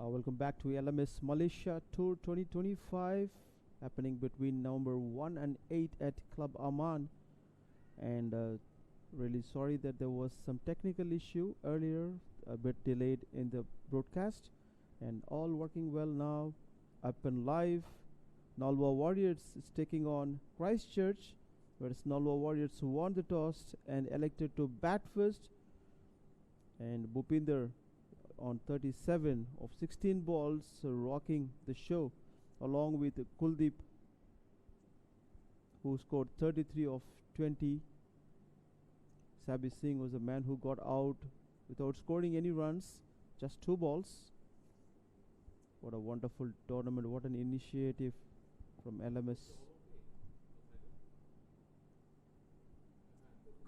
Welcome back to LMS Malaysia Tour 2025, happening between November 1 and 8 at Club Aman. And really sorry that there was some technical issue earlier, a bit delayed in the broadcast, and all working well now. Up and live. Nalwa Warriors is taking on Christchurch, whereas Nalwa Warriors won the toss and elected to bat first. And Bhupinder on 37 of 16 balls, rocking the show, along with Kuldeep, who scored 33 of 20. Sabir Singh was the man who got out without scoring any runs, just 2 balls. What a wonderful tournament, what an initiative from LMS.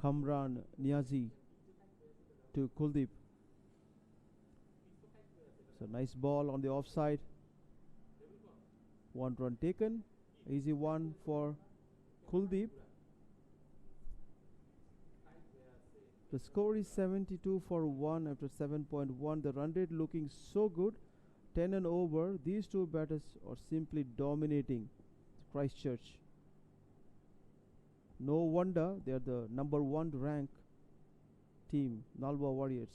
Kamran Niazi to Kuldeep. So nice ball on the offside. 1 run taken. Easy one for Kuldeep. The score is 72 for 1 after 7.1. The run rate looking so good. 10 and over. These two batters are simply dominating Christchurch. No wonder they are the number 1 rank team, Nalwa Warriors.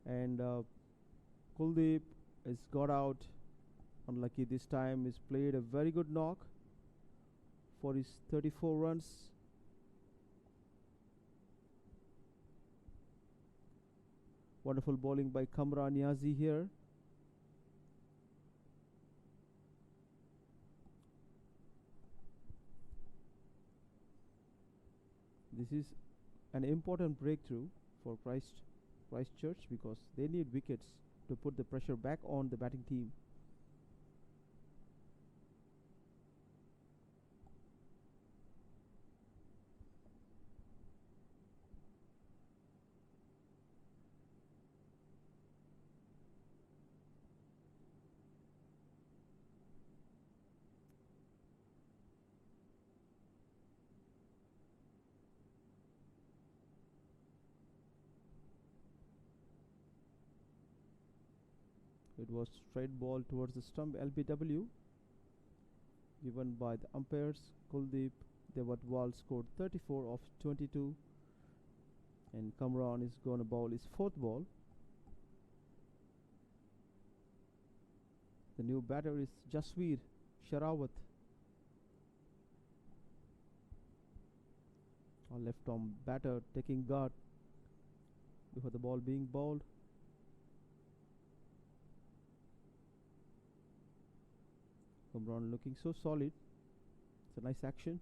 And Kuldeep is got out. Unlucky this time. He's played a very good knock for his 34 runs. Wonderful bowling by Kamran Niazi here. This is an important breakthrough for Christchurch because they need wickets to put the pressure back on the batting team. It was straight ball towards the stump, LBW, given by the umpires. Kuldeep Devatwal scored 34 of 22, and Kamran is going to bowl his 4th ball. The new batter is Jasveer Sharawat, a left-arm batter taking guard before the ball being bowled. Kamran looking so solid. It's a nice action.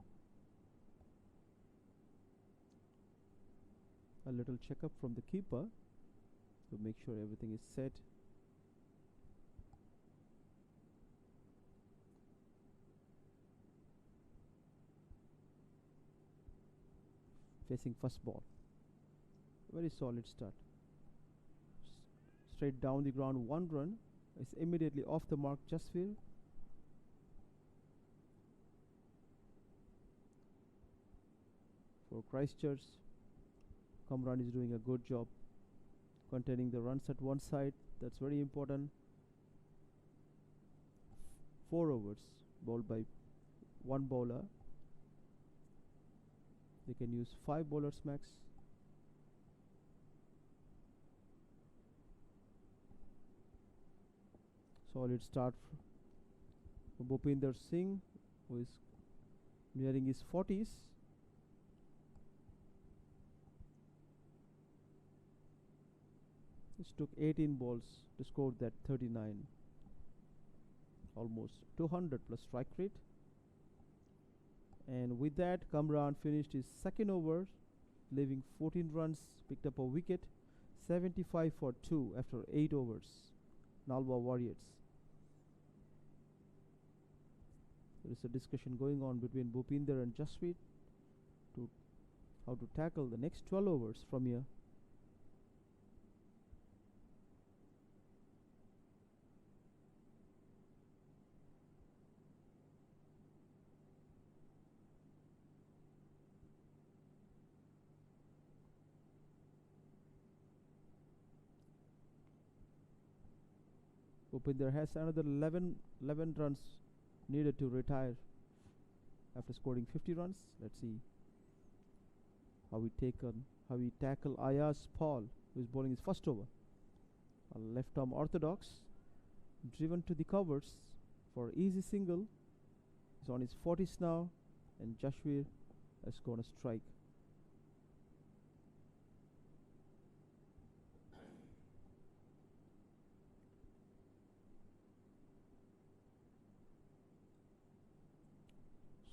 A little checkup from the keeper to make sure everything is set. Facing first ball. Very solid start. Straight down the ground, 1 run. Is immediately off the mark, Jasveer. For Christchurch, Kamran is doing a good job containing the runs at one side. That's very important. 4 overs bowled by 1 bowler. They can use 5 bowlers max. Solid start for Bhupinder Singh, who is nearing his 40s. It took 18 balls to score that 39. Almost 200 plus strike rate. And with that, Kamran finished his second over, leaving 14 runs, picked up a wicket, 75 for 2 after 8 overs. Nalwa Warriors. There is a discussion going on between Bhupinder and Jaspreet to how to tackle the next 12 overs from here. Bhupinder has another 11 runs needed to retire after scoring 50 runs. Let's see how he tackle Ayaz Paul, who is bowling his first over. A left arm orthodox, driven to the covers for easy single. He's on his 40s now, and Jashwir has gone a strike.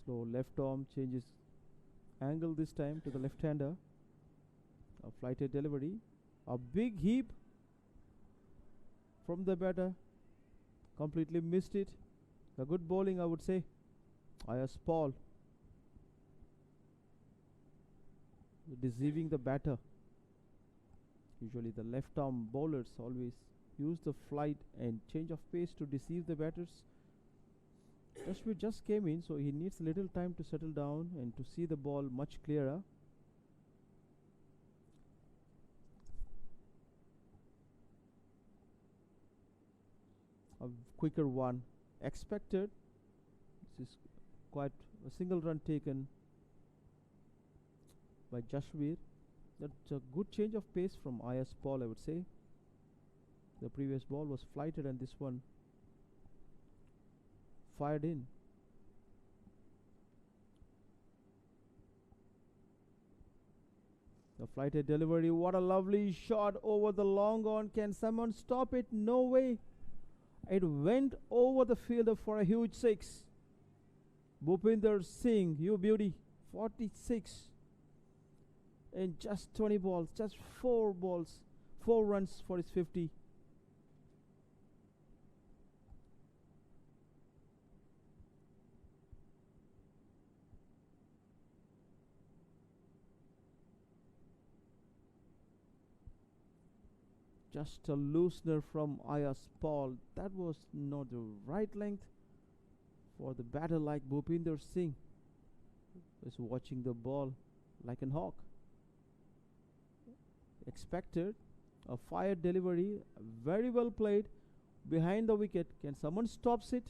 Slow left arm changes angle this time to the left-hander. A flighted delivery. A big heap from the batter. Completely missed it. A good bowling, I would say. Ayaz Paul. Deceiving the batter. Usually the left-arm bowlers always use the flight and change of pace to deceive the batters. Jashwir just came in, so he needs a little time to settle down and to see the ball much clearer. A quicker one expected. This is quite a single run taken by Jashwir. That's a good change of pace from Ayaz Paul, I would say. The previous ball was flighted and this one fired in. The flighted delivery, what a lovely shot over the long on. Can someone stop it? No way. It went over the fielder for a huge 6. Bhupinder Singh, you beauty, 46 in just 20 balls, just 4 runs for his 50. Just a loosener from Ayaz Paul. That was not the right length for the batter like Bhupinder Singh. Is watching the ball like an hawk. Expected a fired delivery, very well played behind the wicket. Can someone stops it?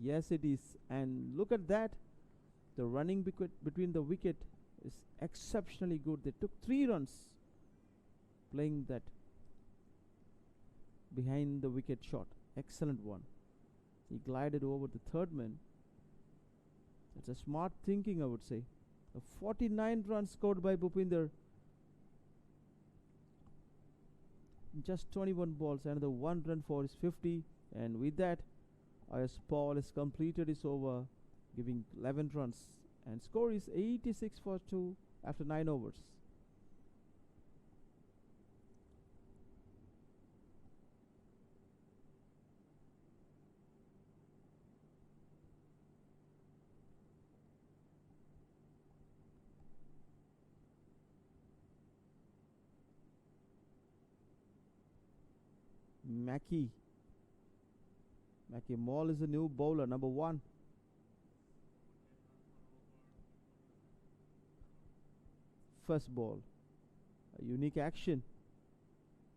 Yes, it is. And look at that. The running between the wicket is exceptionally good. They took 3 runs playing that behind the wicket shot. Excellent one. He glided over the third man. It's a smart thinking, I would say. A 49 runs scored by Bhupinder. Just 21 balls, another 1 run for his 50. And with that, Ayaz Paul has completed his over, giving 11 runs. And score is 86 for 2 after 9 overs. Mackie Mall is a new bowler, number 1. First ball, a unique action,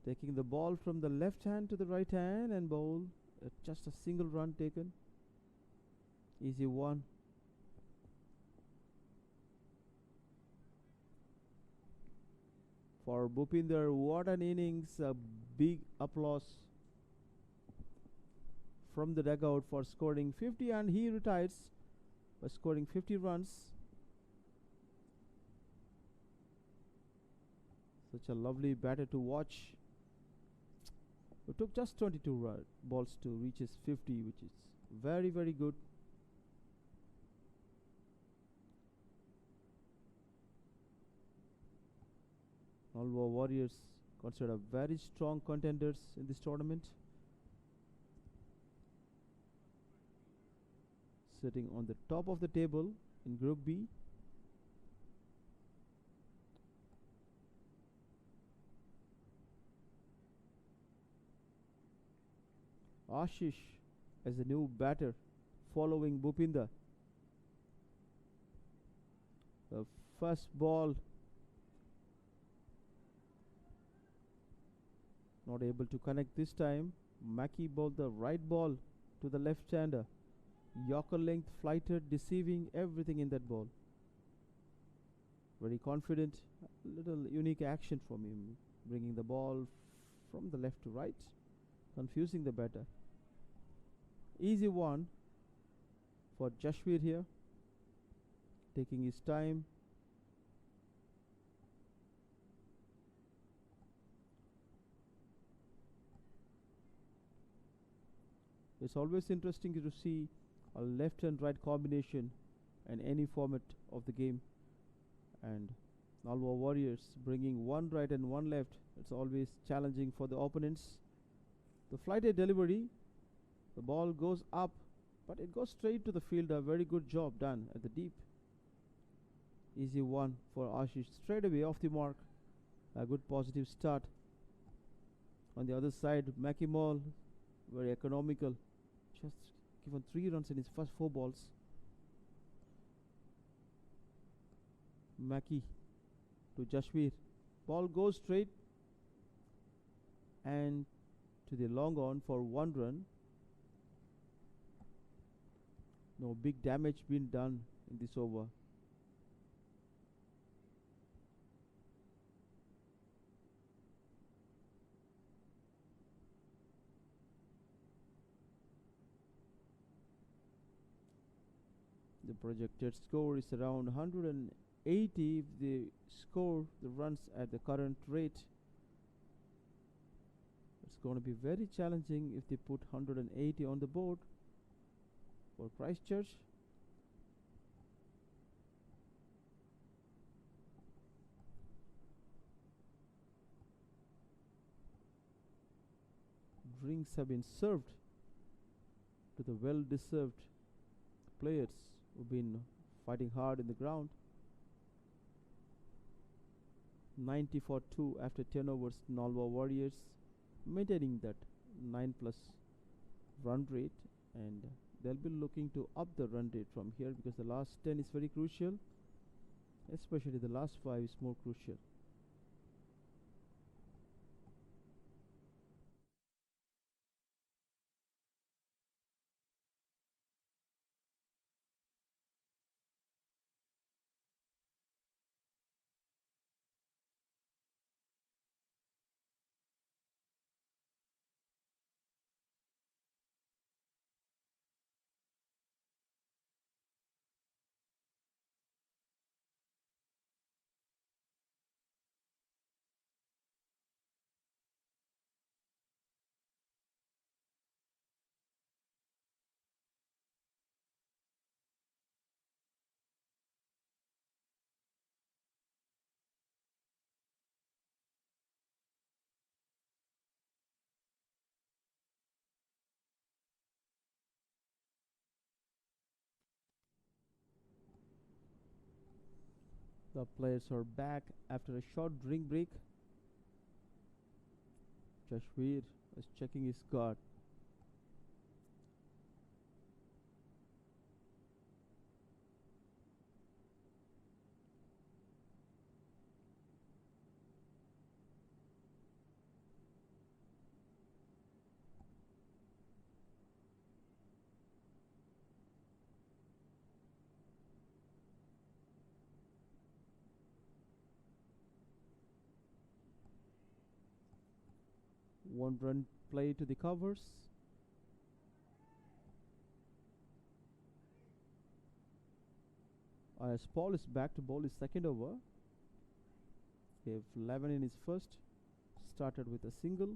taking the ball from the left hand to the right hand and bowl. Just a single run taken. Easy one. For Bhupinder, what an innings, a big applause. from the dugout for scoring 50, and he retires by scoring 50 runs. Such a lovely batter to watch. It took just 22 balls to reach his 50, which is very, very good. Nalwa Warriors considered very strong contenders in this tournament, sitting on the top of the table in Group B. Ashish as a new batter following Bhupinda. The first ball not able to connect this time. Mackie bowled the right ball to the left-hander. Yorker length, flighted, deceiving, everything in that ball. Very confident, little unique action from him, bringing the ball from the left to right, confusing the batter. Easy one for Jashveer here, taking his time. It's always interesting to see a left and right combination in any format of the game, and Nalwa Warriors bringing one right and one left. It's always challenging for the opponents. The flighted delivery, the ball goes up, but it goes straight to the fielder. Very good job done at the deep. Easy one for Ashish, straight away off the mark. A good positive start. On the other side, Mackie Mall, very economical, just given 3 runs in his first 4 balls. Mackie to Jashveer. Ball goes straight and to the long on for 1 run. No big damage been done in this over. The projected score is around 180 if they score the runs at the current rate. It's going to be very challenging if they put 180 on the board for Christchurch. Drinks have been served to the well-deserved players who've been fighting hard in the ground. 90 for 2 after 10 overs. Nalwa Warriors maintaining that 9+ run rate, and they'll be looking to up the run rate from here, because the last 10 is very crucial, especially the last 5 is more crucial. The players are back after a short drink break. Jashveer is checking his guard. One run play to the covers. As Paul is back to bowl his second over. Gave 11 in his first. Started with a single.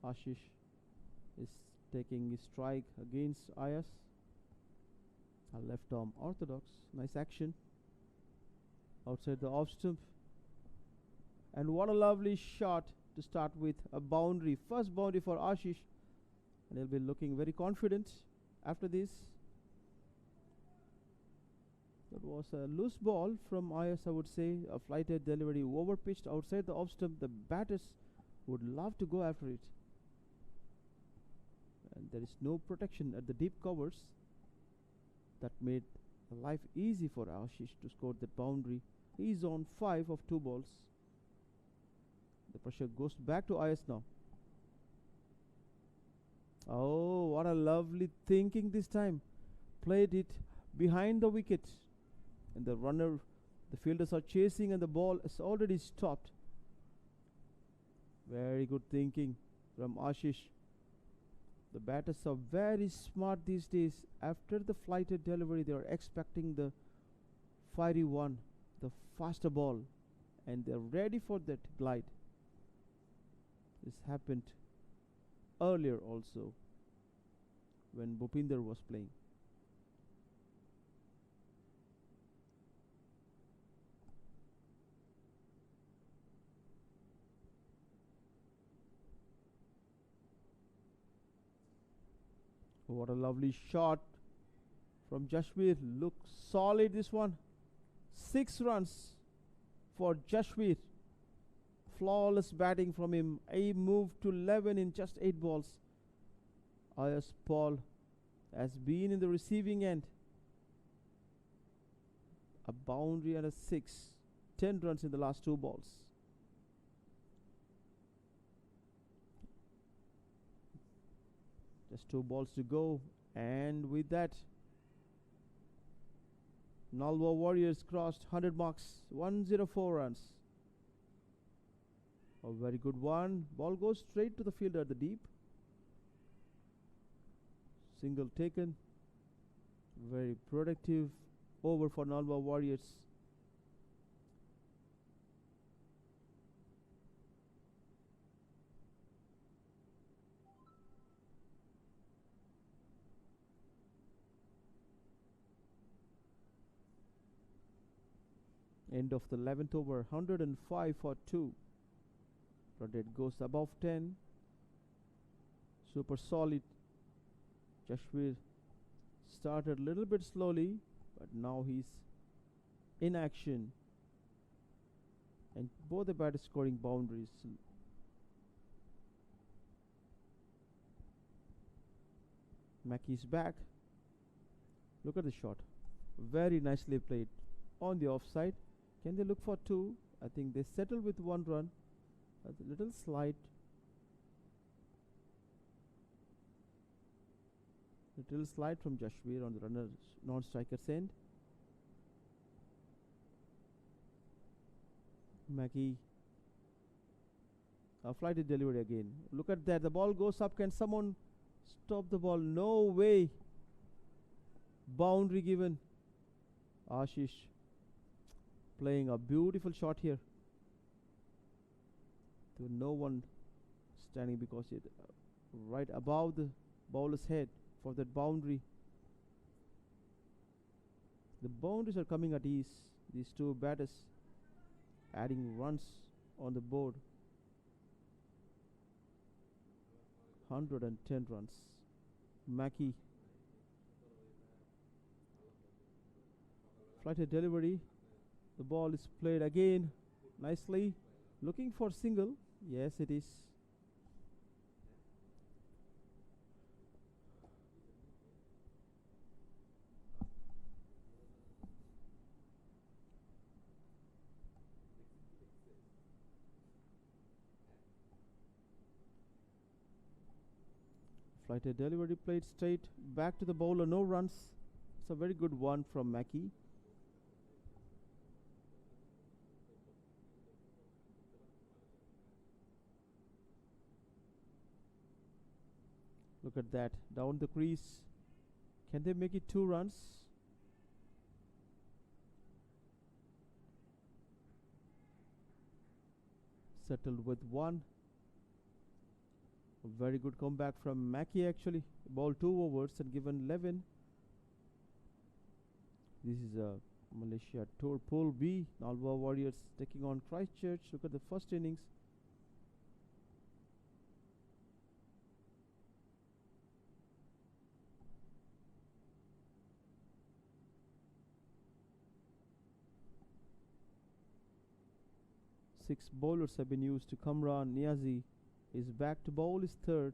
Ashish is taking his strike against Ayas. A left arm orthodox. Nice action. Outside the off stump. And what a lovely shot to start with. A boundary. First boundary for Ashish. And he'll be looking very confident after this. That was a loose ball from Ayas, I would say. A flighted delivery. Over pitched outside the off stump. The batters would love to go after it. And there is no protection at the deep covers. That made life easy for Ashish to score that boundary. He's on 5 of 2 balls. The pressure goes back to Ayas now. Oh, what a lovely thinking this time. Played it behind the wicket. And the runner, the fielders are chasing and the ball is already stopped. Very good thinking from Ashish. The batters are very smart these days. After the flighted delivery, they are expecting the fiery one, the faster ball. And they're ready for that glide. This happened earlier also when Bhupinder was playing. What a lovely shot from Jashveer. Look solid this one. 6 runs for Jashveer. Flawless batting from him. A move to 11 in just 8 balls. Ayas Paul has been in the receiving end. A boundary and a 6. 10 runs in the last 2 balls. Just 2 balls to go. And with that, Nalwa Warriors crossed 100 marks. 104 runs. A very good one. Ball goes straight to the fielder at the deep. Single taken. Very productive over for Nalwa Warriors. End of the 11th over. 105 for 2. Run rate goes above 10. Super solid. Jashveer started a little bit slowly, but now he's in action. And both the batters scoring boundaries. Mackey's back. Look at the shot. Very nicely played on the offside. Can they look for 2? I think they settle with 1 run. A little slide. Little slide from Jashveer on the runner's non-striker's end. Mackey. A flighted delivery again. Look at that. The ball goes up. Can someone stop the ball? No way. Boundary given. Ashish playing a beautiful shot here. To no one standing because it right above the bowler's head for that boundary. The boundaries are coming at ease. These 2 batters adding runs on the board. 110 runs. Mackey. Flighted delivery. The ball is played again nicely. Looking for single. Yes, it is. Flighted delivery played straight back to the bowler. No runs. It's a very good one from Mackey. Look at that. Down the crease. Can they make it 2 runs? Settled with 1. A very good comeback from Mackie actually. Ball 2 overs and given 11. This is a Malaysia Tour Pool B. Nalwa Warriors taking on Christchurch. Look at the first innings. Six bowlers have been used. To Kamran Niazi is back to bowl his third.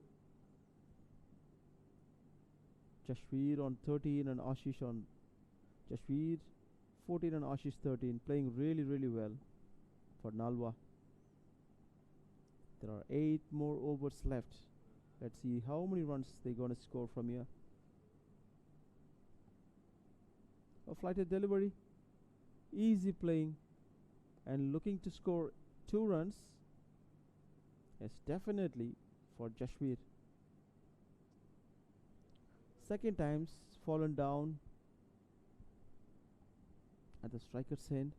Jashveer on 13 and Ashish on Jashveer 14 and Ashish 13, playing really well for Nalwa. There are 8 more overs left. Let's see how many runs they're gonna score from here. A flighted delivery, easy playing, and looking to score 2 runs. Yes, definitely for Jashveer. Second time's fallen down at the striker's end.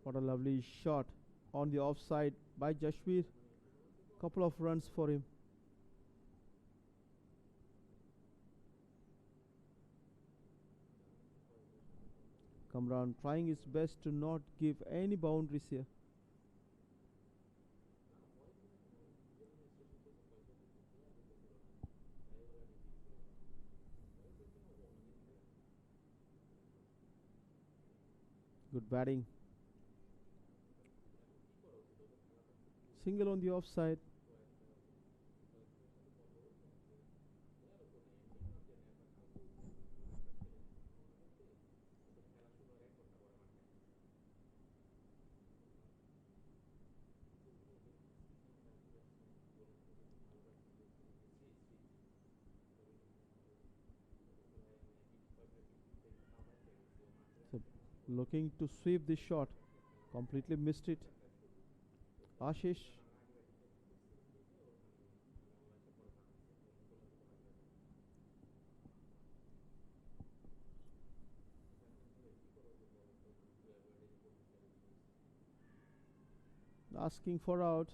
What a lovely shot on the offside by Jashveer. Couple of runs for him. Kamran trying his best to not give any boundaries here. Good batting. Single on the offside. So looking to sweep the shot, completely missed it. Ashish. Asking for out.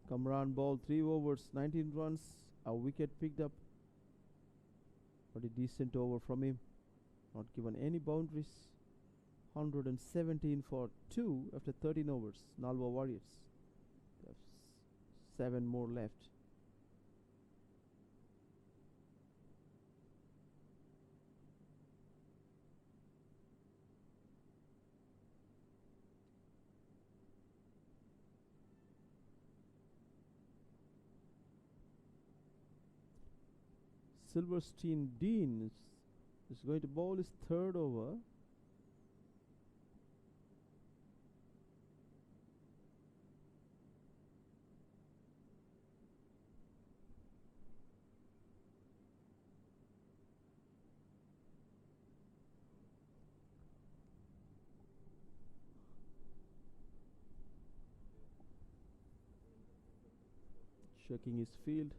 Kamran ball 3 overs, 19 runs, a wicket picked up. But a decent over from him. Not given any boundaries. 117 for 2 after 13 overs. Nalwa Warriors. They have 7 more left. Silverstein Dean is going to bowl his third over. Checking his field.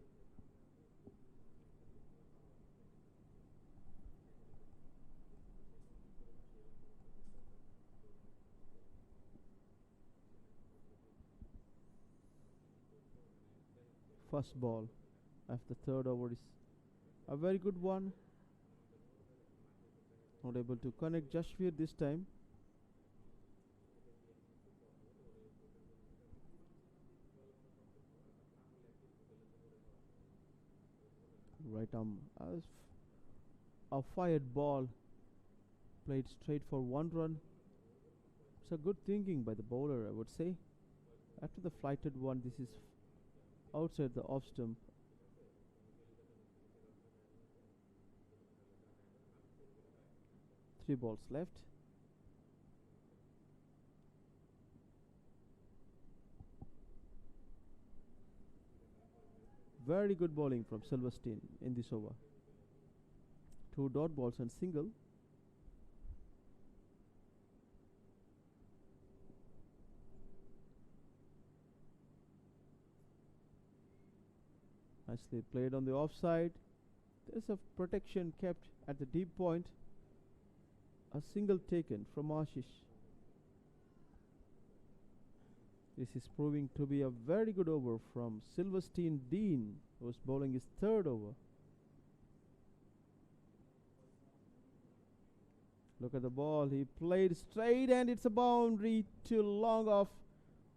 First ball after third over is a very good one. Not able to connect Jashveer this time. Right arm, a fired ball played straight for 1 run. It's a good thinking by the bowler, I would say. After the flighted one, this is outside the off stump. Three balls left. Very good bowling from Silverstein in this over. Two dot balls and single. Nicely played on the offside. There's a protection kept at the deep point. A single taken from Ashish. This is proving to be a very good over from Silverstein Dean, who's bowling his third over. Look at the ball. He played straight and it's a boundary too long off.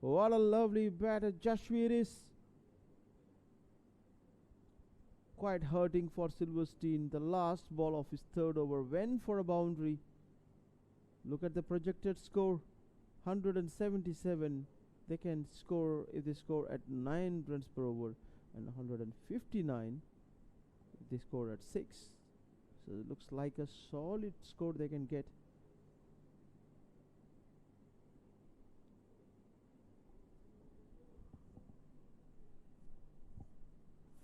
What a lovely batter Jashveer is. Quite hurting for Silverstein. The last ball of his third over went for a boundary. Look at the projected score, 177. They can score if they score at 9 runs per over, and 159 if they score at 6. So it looks like a solid score they can get.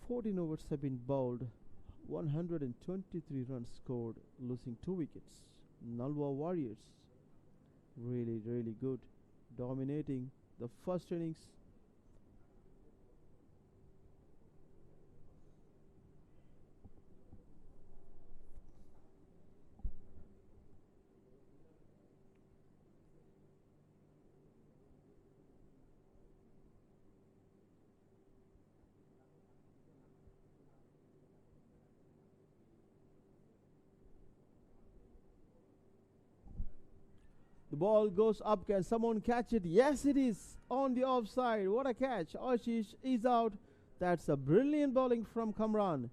"14 overs have been bowled, 123 runs scored, losing 2 wickets. Nalwa Warriors, really, really good, dominating the first innings. The ball goes up. Can someone catch it? Yes, it is on the offside. What a catch. Ashish is out. That's a brilliant bowling from Kamran.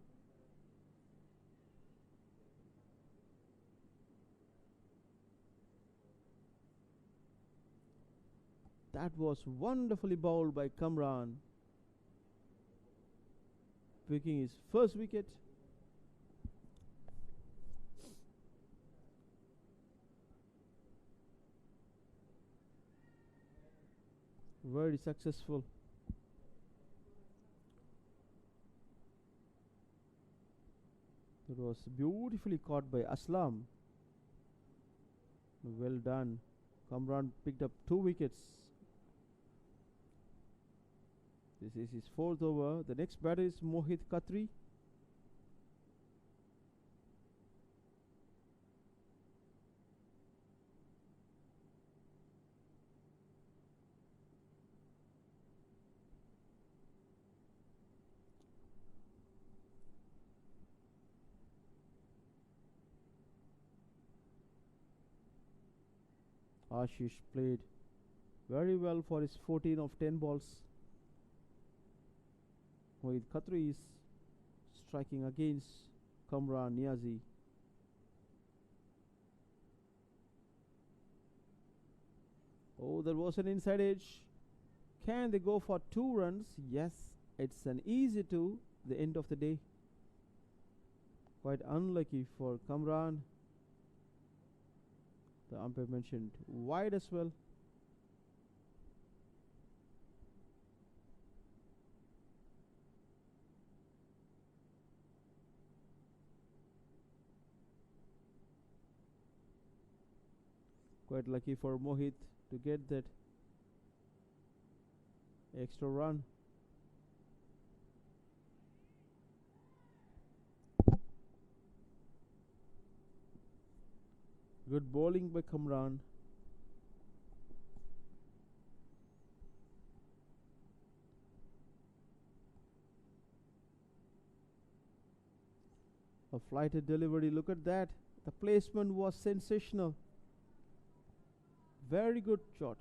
That was wonderfully bowled by Kamran, picking his first wicket. Very successful. It was beautifully caught by Aslam. Well done. Kamran picked up 2 wickets. This is his 4th over. The next batter is Mohit Khatri. Ashish played very well for his 14 of 10 balls. Mohit Khatri is striking against Kamran Niazi. Oh, there was an inside edge. Can they go for 2 runs? Yes, it's an easy 2. The end of the day. Quite unlucky for Kamran. The umpire mentioned wide as well. Quite lucky for Mohit to get that extra run. Good bowling by Kamran. A flighted delivery. Look at that. The placement was sensational. Very good shot.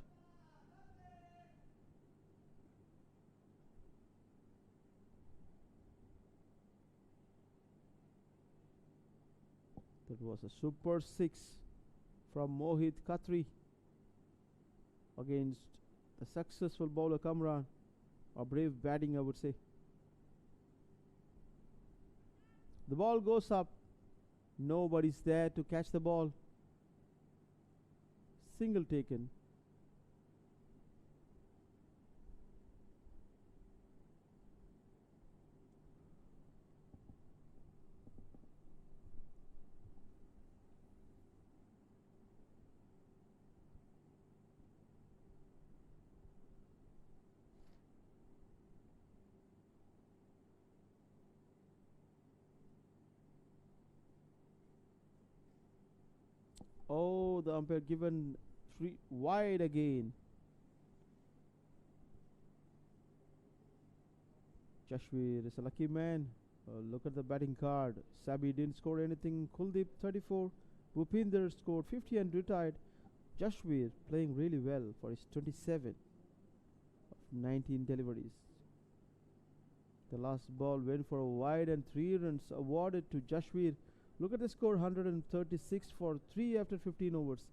That was a super six from Mohit Khatri against the successful bowler Kamran. A brave batting, I would say. The ball goes up. Nobody's there to catch the ball. Single taken. Oh, the umpire given 3 wide again. Jashveer is a lucky man. Look at the batting card. Sabi didn't score anything. Kuldeep 34. Bhupinder scored 50 and retired. Jashveer playing really well for his 27 of 19 deliveries. The last ball went for a wide and 3 runs awarded to Jashveer. Look at the score, 136 for 3 after 15 overs.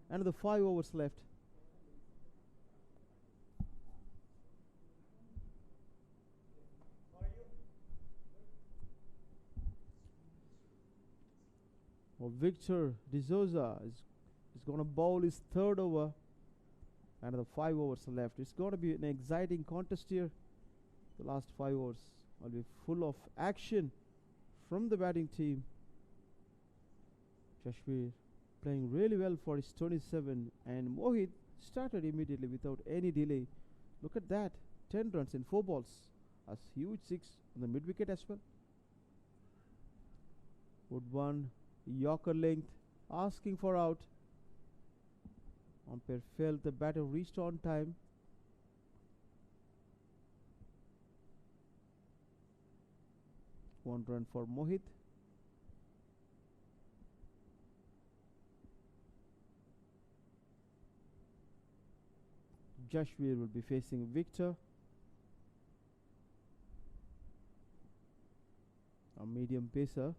Another 5 overs left. Victor D'Souza is going to bowl his third over. Another 5 overs left. It's going to be an exciting contest here. The last 5 overs will be full of action from the batting team. Jashveer playing really well for his 27, and Mohit started immediately without any delay. Look at that, 10 runs in 4 balls. A huge 6 on the mid wicket as well. Wood one, Yorker length, asking for out. Umpire felt the batter reached on time. One run for Mohit. Jashveer will be facing Victor. A medium pacer.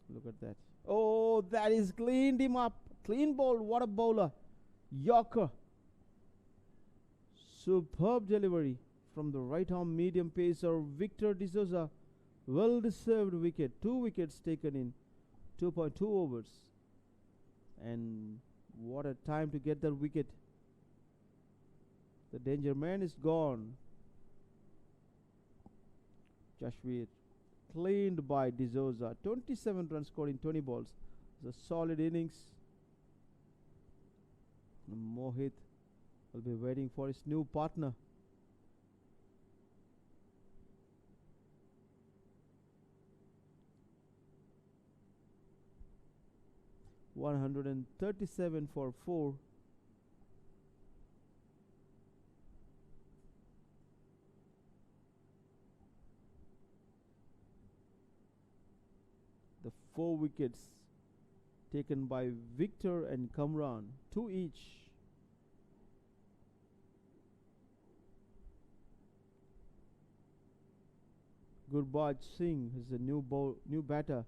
Look at that. Oh, that is cleaned him up. Clean ball. What a bowler. Yorker. Superb delivery from the right arm medium pacer Victor D'Souza. Well deserved wicket. 2 wickets taken in 2.2 overs. And what a time to get that wicket. The danger man is gone. Jashveer cleaned by D'Souza. 27 runs scored in 20 balls. It's a solid innings. Mohit will be waiting for his new partner. $137 for 4. The 4 wickets taken by Victor and Kamran, 2 each. Gurbaj Singh is the new batter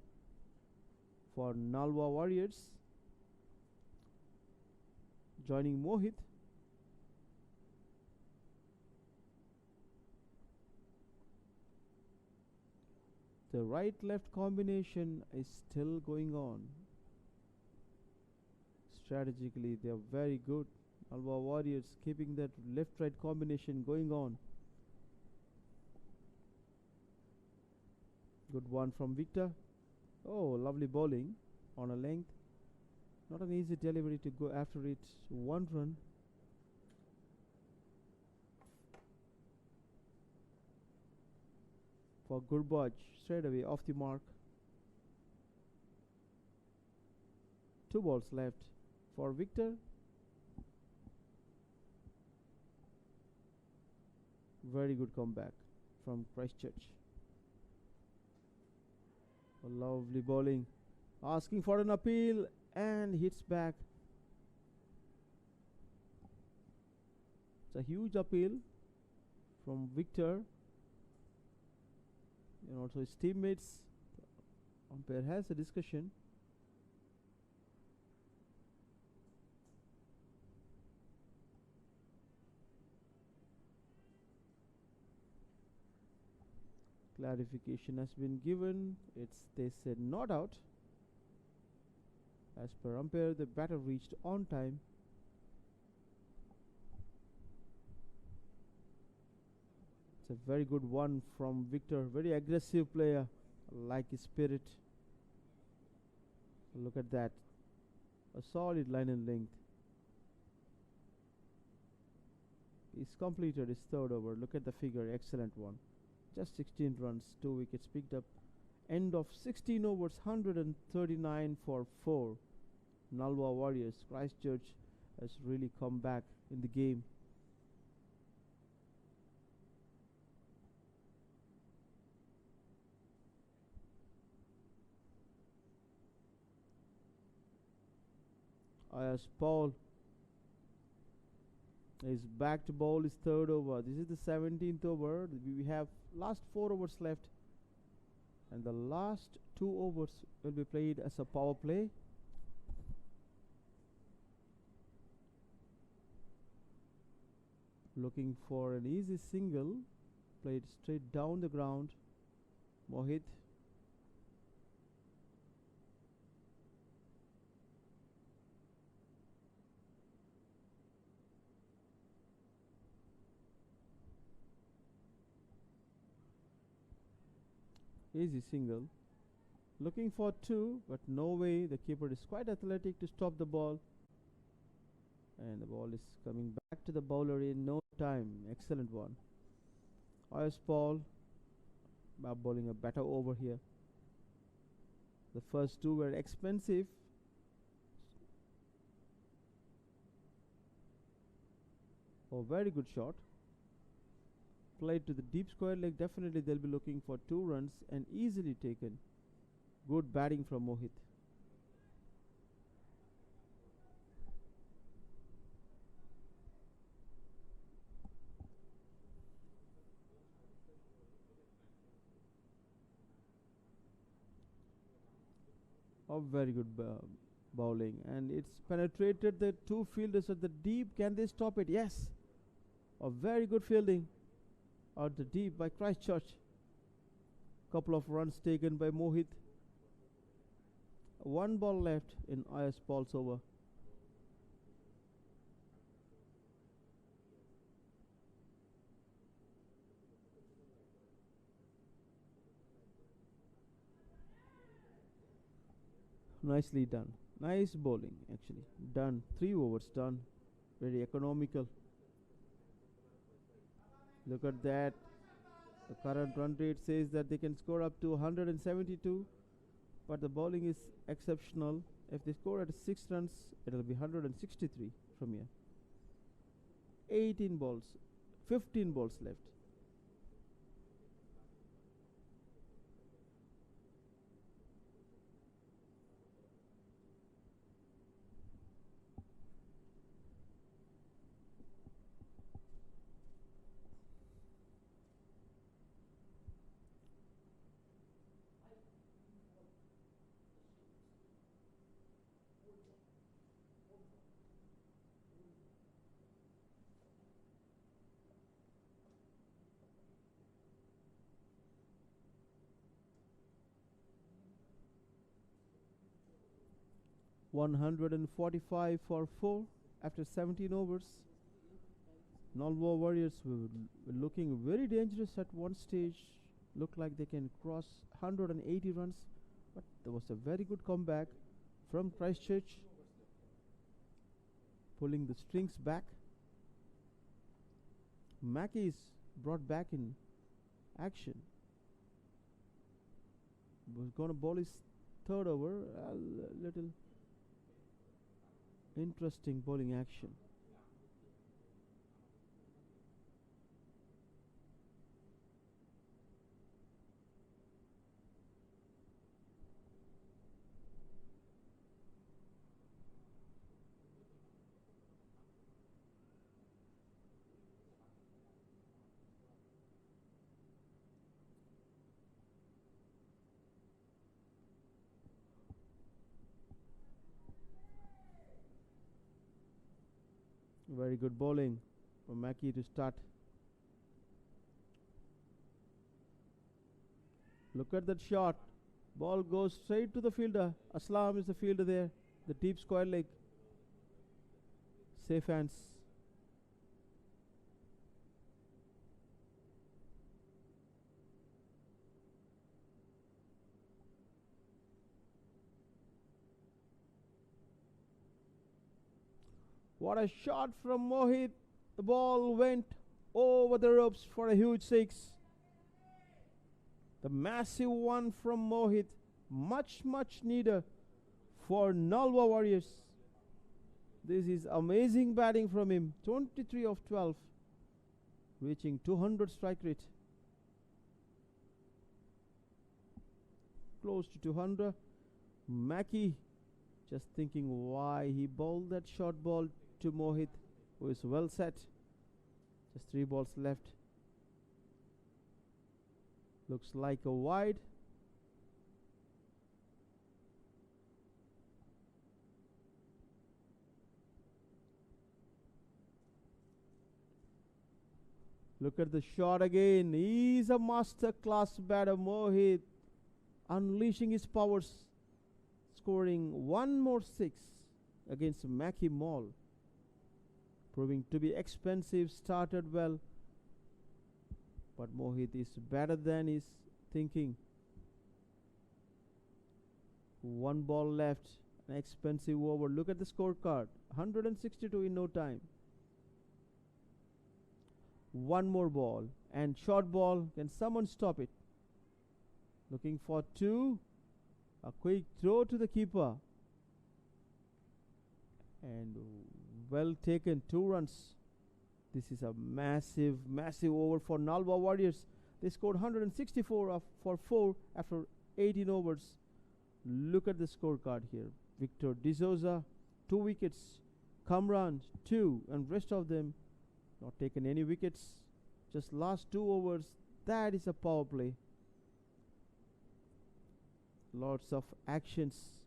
for Nalwa Warriors, joining Mohit. The right-left combination is still going on. Strategically, they are very good. Nalwa Warriors keeping that left-right combination going on. Good one from Victor. Oh, lovely bowling on a length. Not an easy delivery to go after it. 1 run. For Gurbaj, straight away off the mark. 2 balls left for Victor. Very good comeback from Christchurch. A lovely bowling. Asking for an appeal and hits back. It's a huge appeal from Victor and also his teammates. Umpire has a discussion. Clarification has been given. They said not out. As per umpire, the batter reached on time. It's a very good one from Victor. Very aggressive player. Like his spirit. Look at that. A solid line and length. He's completed his third over. Look at the figure. Excellent one. Just 16 runs, 2 wickets picked up. End of 16 overs, 139 for 4. Nalwa Warriors. Christchurch has really come back in the game. As Paul is back to bowl his third over. This is the 17th over. We have last 4 overs left, and the last 2 overs will be played as a power play. Looking for an easy single, played straight down the ground. Mohit. Easy single. Looking for 2, but no way. The keeper is quite athletic to stop the ball. And the ball is coming back to the bowler in no time. Excellent one. Ayush Paul bowling a better over here. The first 2 were expensive. Oh, very good shot. Played to the deep square leg. Definitely they'll be looking for 2 runs and easily taken. Good batting from Mohit. Oh, very good bowling, and it's penetrated the 2 fielders at the deep. Can they stop it? Yes. A very good fielding out the deep by Christchurch. Couple of runs taken by Mohit. 1 ball left in Ayush Paul's over. Nicely done. Nice bowling actually. Done. 3 overs done. Very economical. Look at that. The current run rate says that they can score up to 172, but the bowling is exceptional. If they score at 6 runs, it will be 163 from here. 18 balls, 15 balls left. $145 for 4 after 17 overs. Nalwa Warriors were looking very dangerous at one stage. Looked like they can cross 180 runs, but there was a very good comeback from Christchurch, pulling the strings back. Mackey is brought back in action. Was going to bowl his third over. A little interesting bowling action. Very good bowling from Mackey to start. Look at that shot. Ball goes straight to the fielder. Aslam is the fielder there. The deep square leg. Safe hands. What a shot from Mohit. The ball went over the ropes for a huge six. The massive one from Mohit. Much needed for Nalwa Warriors. This is amazing batting from him. 23 of 12. Reaching 200 strike rate. Close to 200. Mackey just thinking why he bowled that short ball to Mohit, who is well set. Just 3 balls left. Looks like a wide. Look at the shot again. He's a master class batter, Mohit, unleashing his powers, scoring one more 6 against Mackey Mall. Proving to be expensive, started well, but Mohit is better than his thinking. 1 ball left, an expensive over. Look at the scorecard, 162 in no time. 1 more ball and short ball. Can someone stop it? Looking for 2. A quick throw to the keeper. And well taken, 2 runs. This is a massive over for Nalwa Warriors. They scored 164 for 4 after 18 overs. Look at the scorecard here. Victor D'Souza, 2 wickets. Kamran, 2, and rest of them not taken any wickets. Just last 2 overs. That is a power play. Lots of actions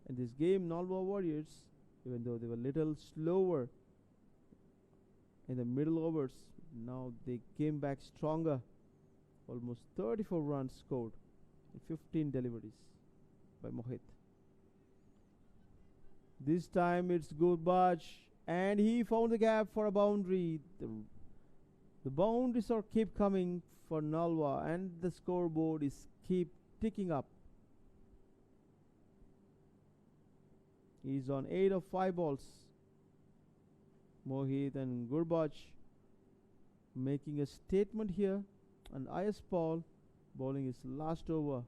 in this game. Nalwa Warriors, even though they were little slower in the middle overs, now they came back stronger. Almost 34 runs scored in 15 deliveries by Mohit. This time it's Gurbaj, and he found the gap for a boundary. The boundaries are keep coming for Nalwa, and the scoreboard is keep ticking up. He's on 8 of 5 balls. Mohit and Gurbaj making a statement here. And IS Paul bowling his last over.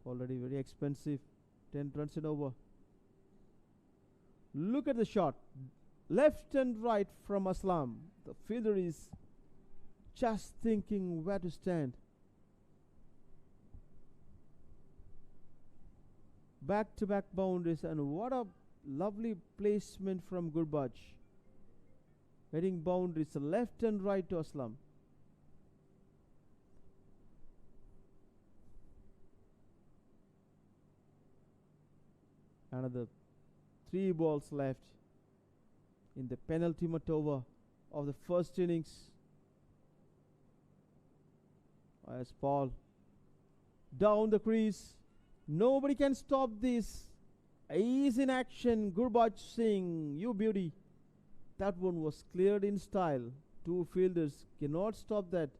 Already very expensive. 10 runs in over. Look at the shot. Left and right from Aslam. The fielder is just thinking where to stand. Back-to-back boundaries, and what a lovely placement from Gurbaj. Heading boundaries left and right to Aslam. Another 3 balls left in the penultimate over of the first innings. As Paul down the crease. Nobody can stop this. He's in action. Gurbaj Singh, you beauty. That one was cleared in style. 2 fielders cannot stop that.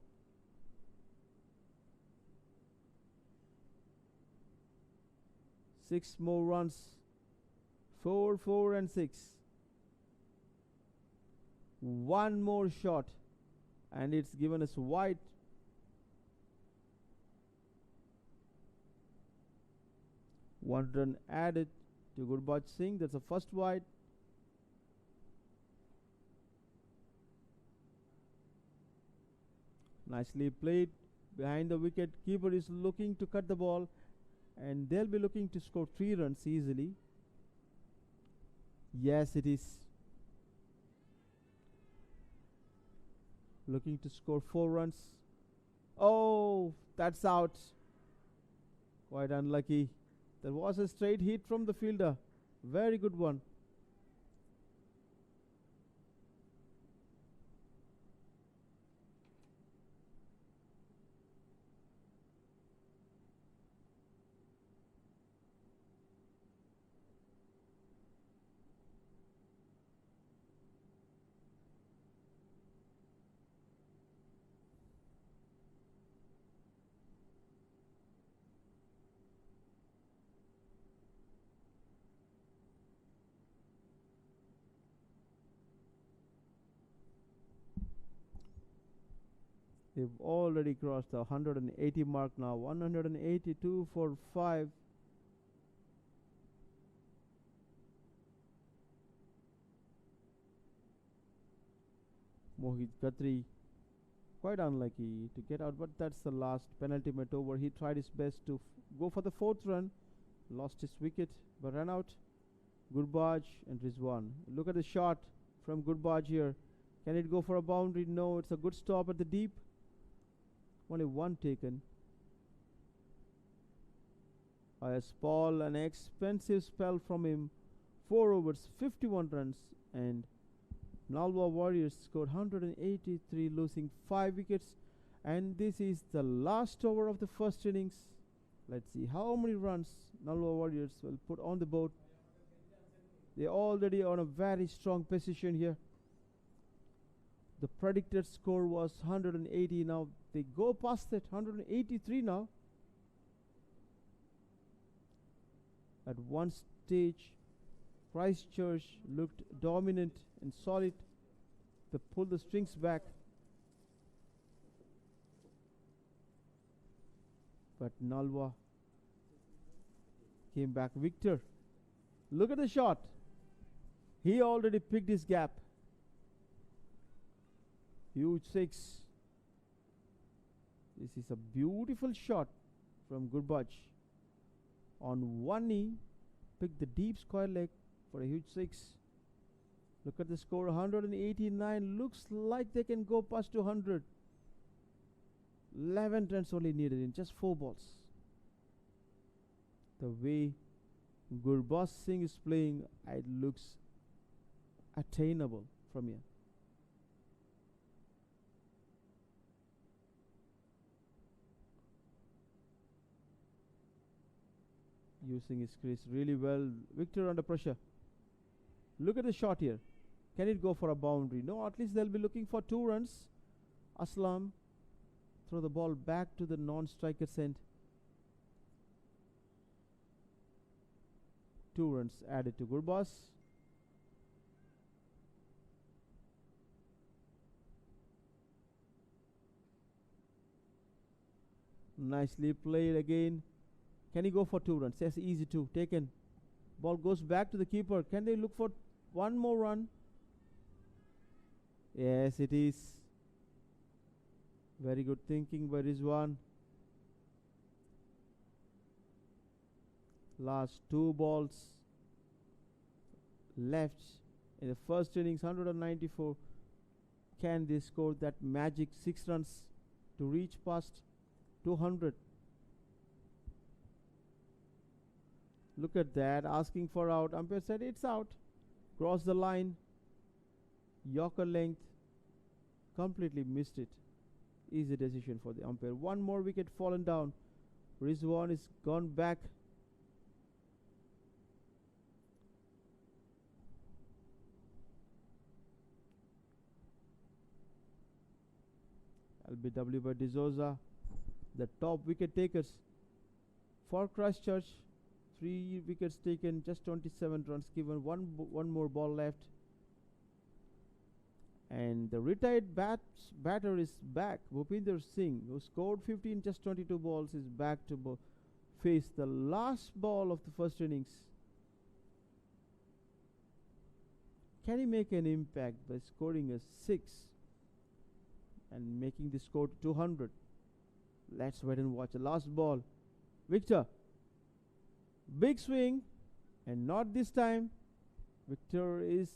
Six more runs. 4, 4 and 6. 1 more shot, and it's given us wide. One run added to Gurbaj Singh. That's the first wide. Nicely played. Behind the wicket, keeper is looking to cut the ball, and they'll be looking to score 3 runs easily. Yes, it is. Looking to score 4 runs. Oh, that's out. Quite unlucky. There was a straight hit from the fielder. Very good one. They've already crossed the 180 mark now. 182 for 5. Mohit Khatri quite unlucky to get out, but that's the last penultimate over. He tried his best to go for the fourth run, lost his wicket but ran out. Gurbaj and Rizwan. Look at the shot from Gurbaj here. Can it go for a boundary? No, it's a good stop at the deep. Only one taken. A spall, an expensive spell from him. 4 overs, 51 runs, and Nalwa Warriors scored 183, losing 5 wickets. And this is the last over of the first innings. Let's see how many runs Nalwa Warriors will put on the board. They're already on a very strong position here. The predicted score was 180. Now they go past it, 183 now. At one stage, Christchurch looked dominant and solid. They pulled the strings back. But Nalwa came back victor. Look at the shot. He already picked his gap. Huge 6. This is a beautiful shot from Gurbaj. On one knee, picked the deep square leg for a huge 6. Look at the score, 189. Looks like they can go past 200. 11 runs only needed in just 4 balls. The way Gurbaj Singh is playing, it looks attainable from here. Using his crease really well. Victor under pressure. Look at the shot here. Can it go for a boundary? No, at least they'll be looking for 2 runs. Aslam throw the ball back to the non-striker's end. 2 runs added to Gurbaj. Nicely played again. Can he go for 2 runs? Yes, easy 2. Taken. Ball goes back to the keeper. Can they look for one more run? Yes, it is. Very good thinking by Rizwan. Last 2 balls left in the first innings, 194. Can they score that magic 6 runs to reach past 200? Look at that, asking for out. Umpire said it's out. Cross the line. Yorker length. Completely missed it. Easy decision for the umpire. One more wicket fallen down. Rizwan is gone back. LBW by D'Souza. The top wicket takers for Christchurch. 3 wickets taken, just 27 runs given, one more ball left. And the retired batter is back. Bhupinder Singh, who scored 15, just 22 balls, is back to face the last ball of the first innings. Can he make an impact by scoring a 6 and making the score to 200? Let's wait and watch. The last ball. Victor. Big swing, and not this time. Victor is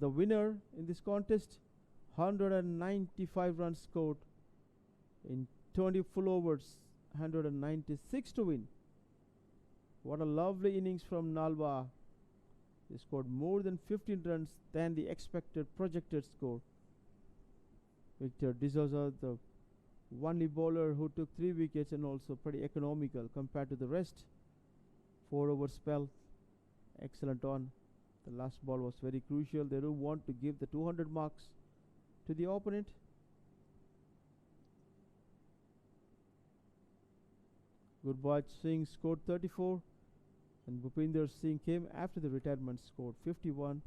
the winner in this contest. 195 runs scored in 20 full overs. 196 to win. What a lovely innings from Nalwa. They scored more than 15 runs than the expected projected score. Victor D'Souza, the only bowler who took 3 wickets and also pretty economical compared to the rest. 4 over spell. Excellent on. The last ball was very crucial. They don't want to give the 200 marks to the opponent. Gurbaj Singh scored 34, and Bhupinder Singh came after the retirement, scored 51.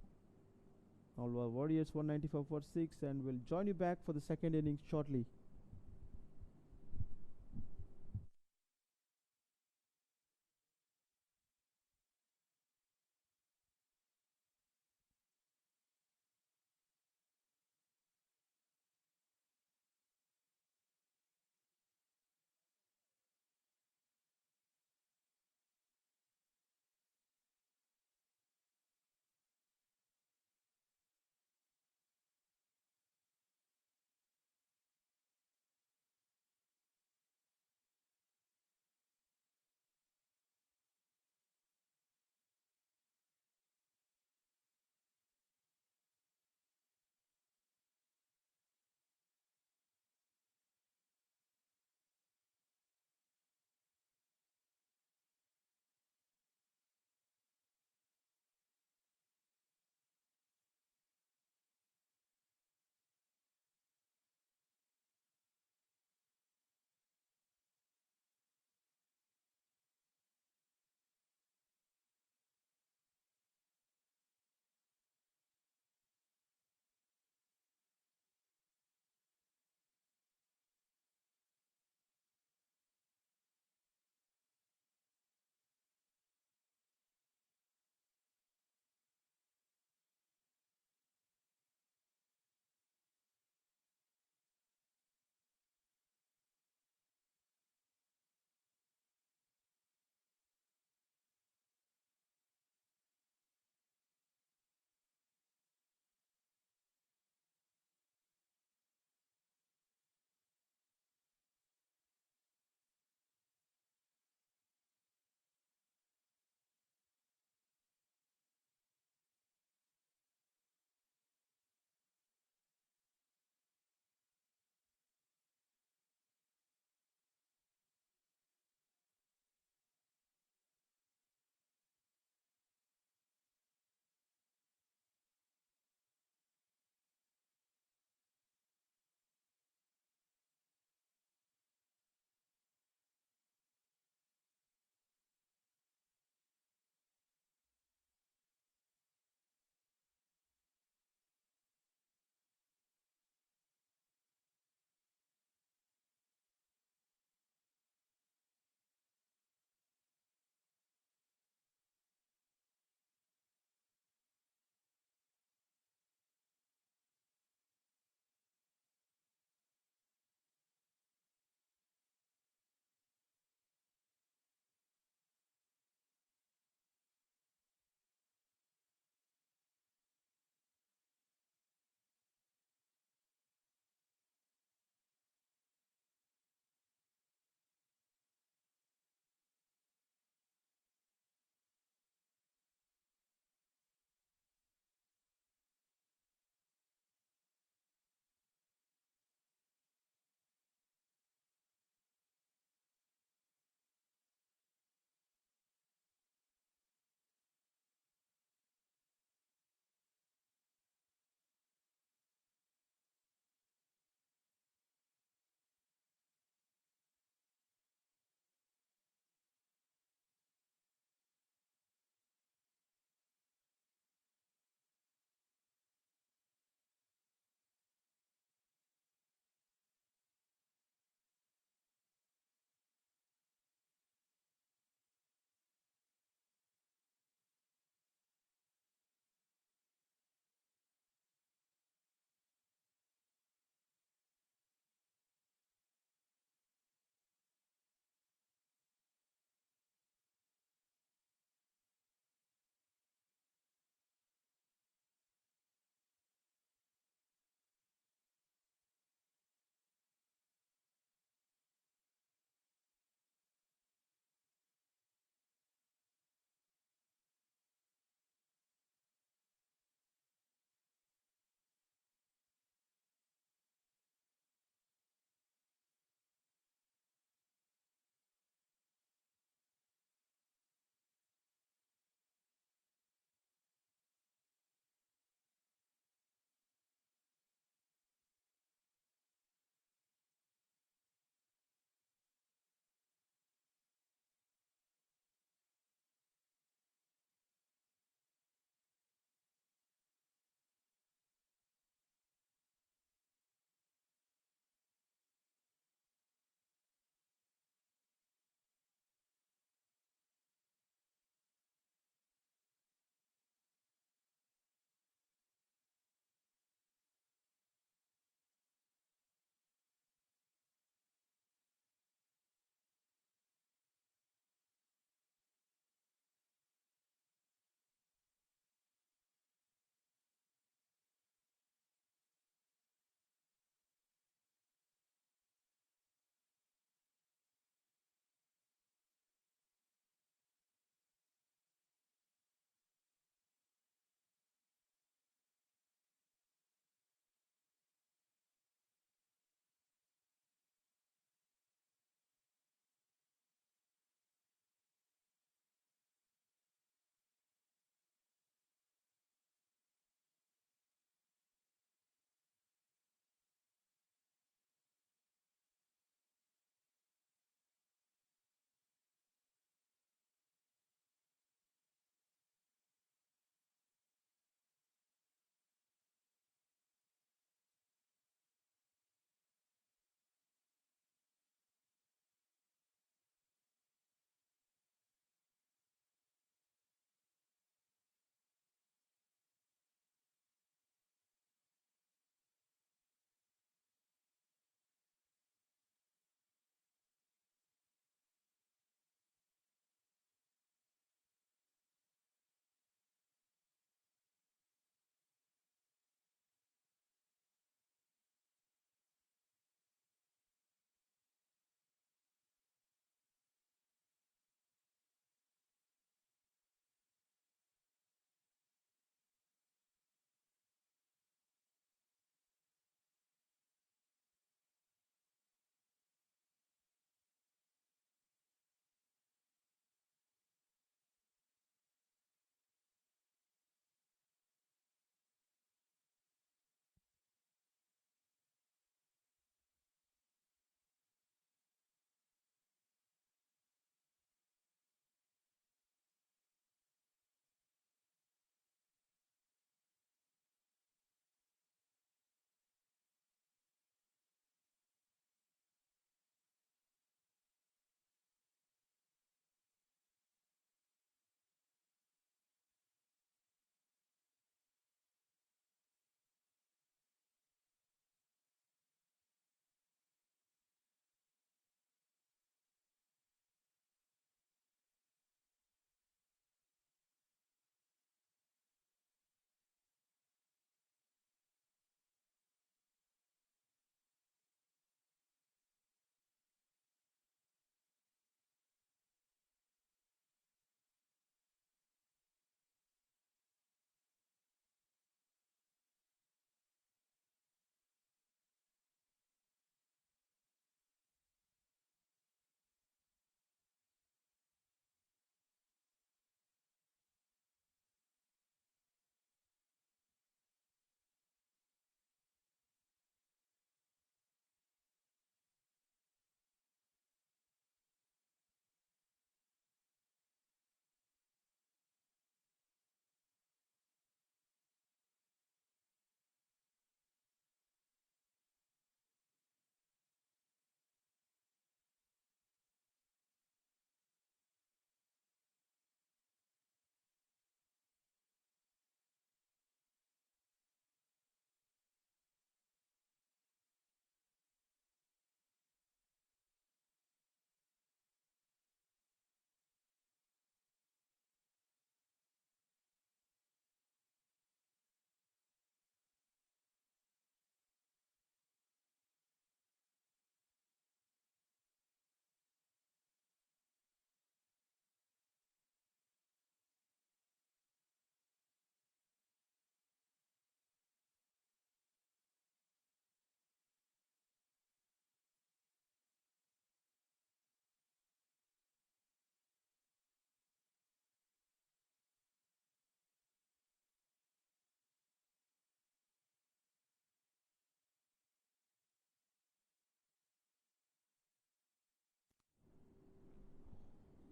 Nalwa Warriors 195 for 6, and will join you back for the second innings shortly.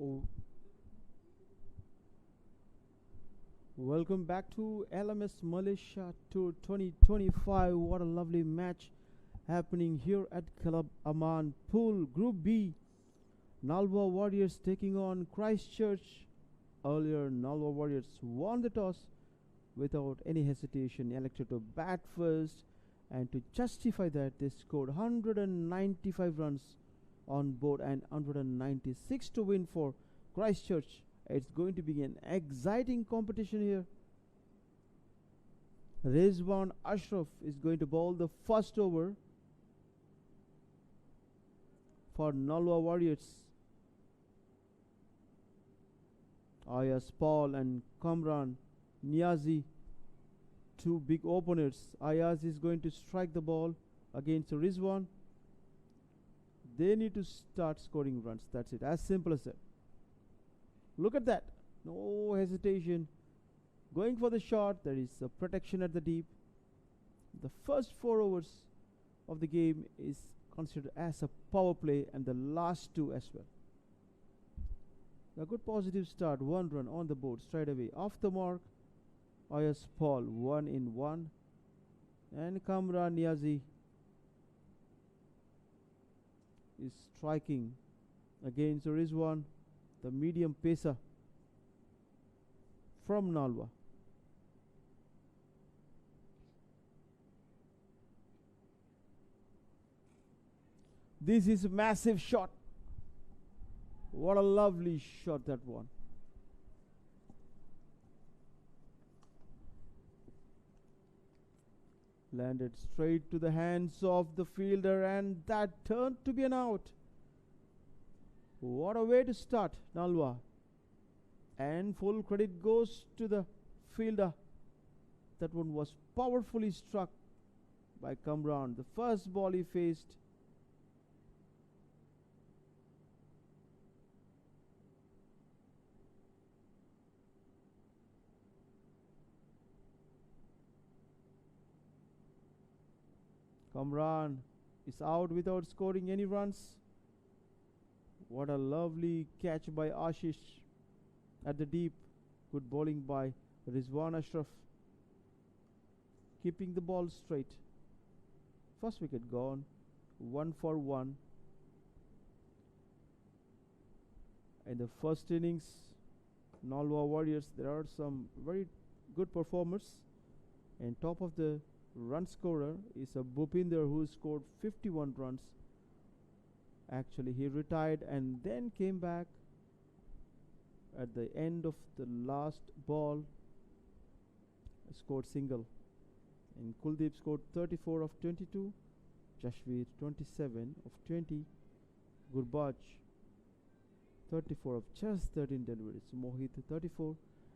Oh, welcome back to LMS Malaysia Tour 2025. What a lovely match happening here at Club Aman Pool Group B. Nalwa Warriors taking on Christchurch. Earlier, Nalwa Warriors won the toss without any hesitation, elected to bat first, and to justify that, they scored 195 runs on board and 196 to win for Christchurch. It's going to be an exciting competition here. Rizwan Ashraf is going to bowl the first over for Nalwa Warriors. Ayaz Paul and Kamran Niazi, two big openers. Ayaz is going to strike the ball against Rizwan. They need to start scoring runs. That's it. As simple as that. Look at that. No hesitation. Going for the shot. There is a protection at the deep. The first 4 overs of the game is considered as a power play, and the last 2 as well. A good positive start. 1 run on the board straight away. Off the mark, Ayaz Paul 1 in 1. And Kamran Niazi is striking against Rizwan, the medium pacer from Nalwa. This is a massive shot. What a lovely shot that one. Landed straight to the hands of the fielder, and that turned to be an out. What a way to start, Nalwa. And full credit goes to the fielder. That one was powerfully struck by Kamran. The first ball he faced. Kamran is out without scoring any runs. What a lovely catch by Ashish at the deep. Good bowling by Rizwan Ashraf, keeping the ball straight. First wicket gone. 1 for 1. In the first innings, Nalwa Warriors, there are some very good performers. And top of the run scorer is a Bhupinder, who scored 51 runs. Actually, he retired and then came back at the end of the last ball, scored single. And Kuldeep scored 34 of 22, Jashveer 27 of 20, Gurbaj 34 of just 13 deliveries, Mohit 34.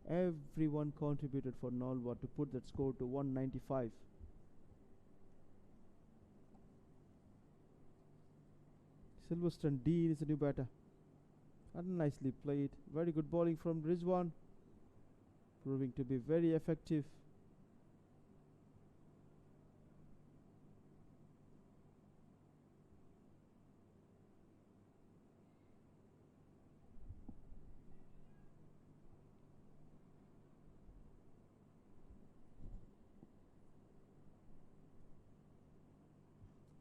Everyone contributed for Nalwa to put that score to 195. Silverstone Dean is a new batter. And nicely played. Very good bowling from Rizwan, proving to be very effective.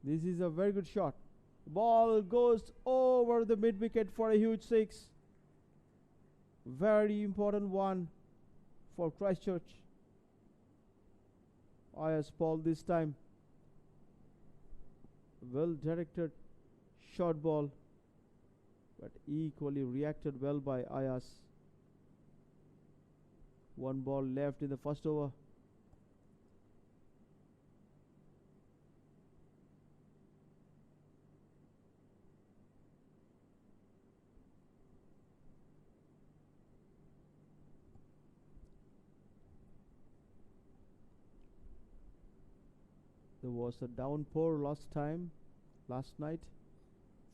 This is a very good shot. Ball goes over the mid wicket for a huge 6. Very important one for Christchurch. Ayaz Paul this time. Well directed short ball, but equally reacted well by Ayaz. 1 ball left in the first over. There was a downpour last night,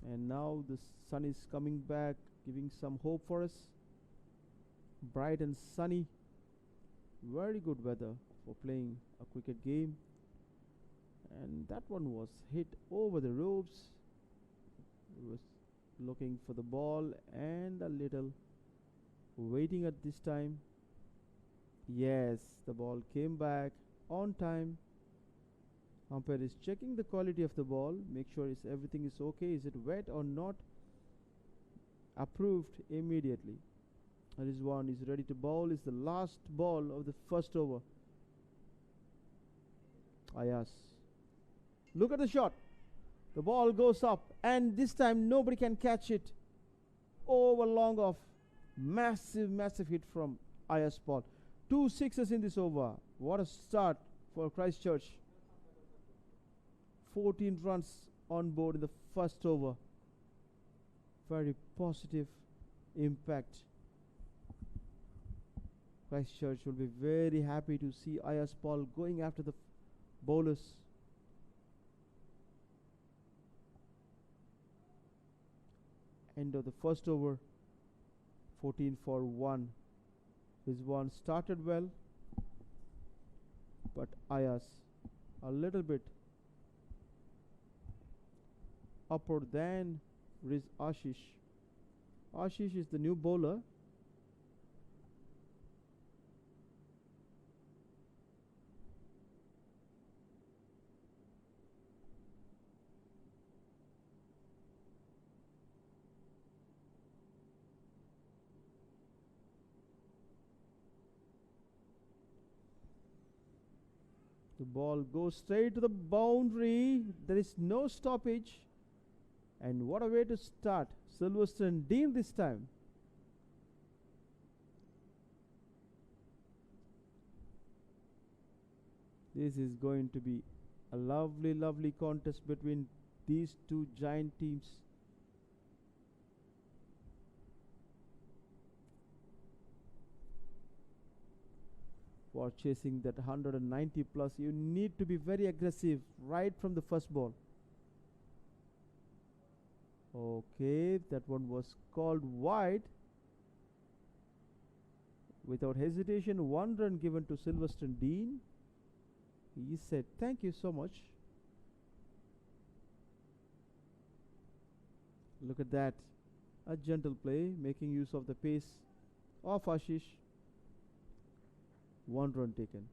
and now the sun is coming back, giving some hope for us. Bright and sunny. Very good weather for playing a cricket game. And that one was hit over the ropes. It was looking for the ball and a little waiting at this time. Yes, the ball came back on time. Umpire is checking the quality of the ball, make sure everything is okay, is it wet or not. Approved immediately. Rizwan is ready to bowl. Is the last ball of the first over. Ayas. Look at the shot. The ball goes up, and this time nobody can catch it. Over long off. Massive, massive hit from Ayas' ball. 2 sixes in this over. What a start for Christchurch. 14 runs on board in the first over. Very positive impact. Christchurch will be very happy to see Ayas Paul going after the bowlers. End of the first over. 14 for 1. Rizwan started well, but Ayas a little bit upper than Ashish. Ashish is the new bowler. The ball goes straight to the boundary. There is no stoppage. And what a way to start. Sylvester Dean this time. This is going to be a lovely, lovely contest between these two giant teams. For chasing that 190 plus, you need to be very aggressive right from the first ball. Okay, that one was called wide. Without hesitation, 1 run given to Sylvester Dean. He said, "Thank you so much." Look at that. A gentle play, making use of the pace of Ashish. 1 run taken.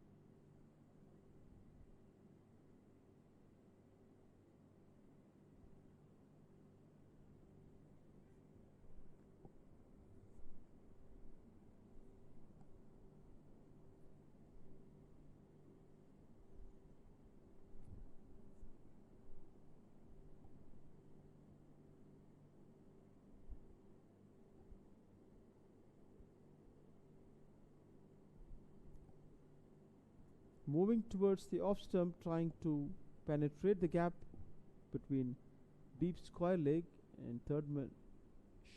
Moving towards the off stump, trying to penetrate the gap between deep square leg and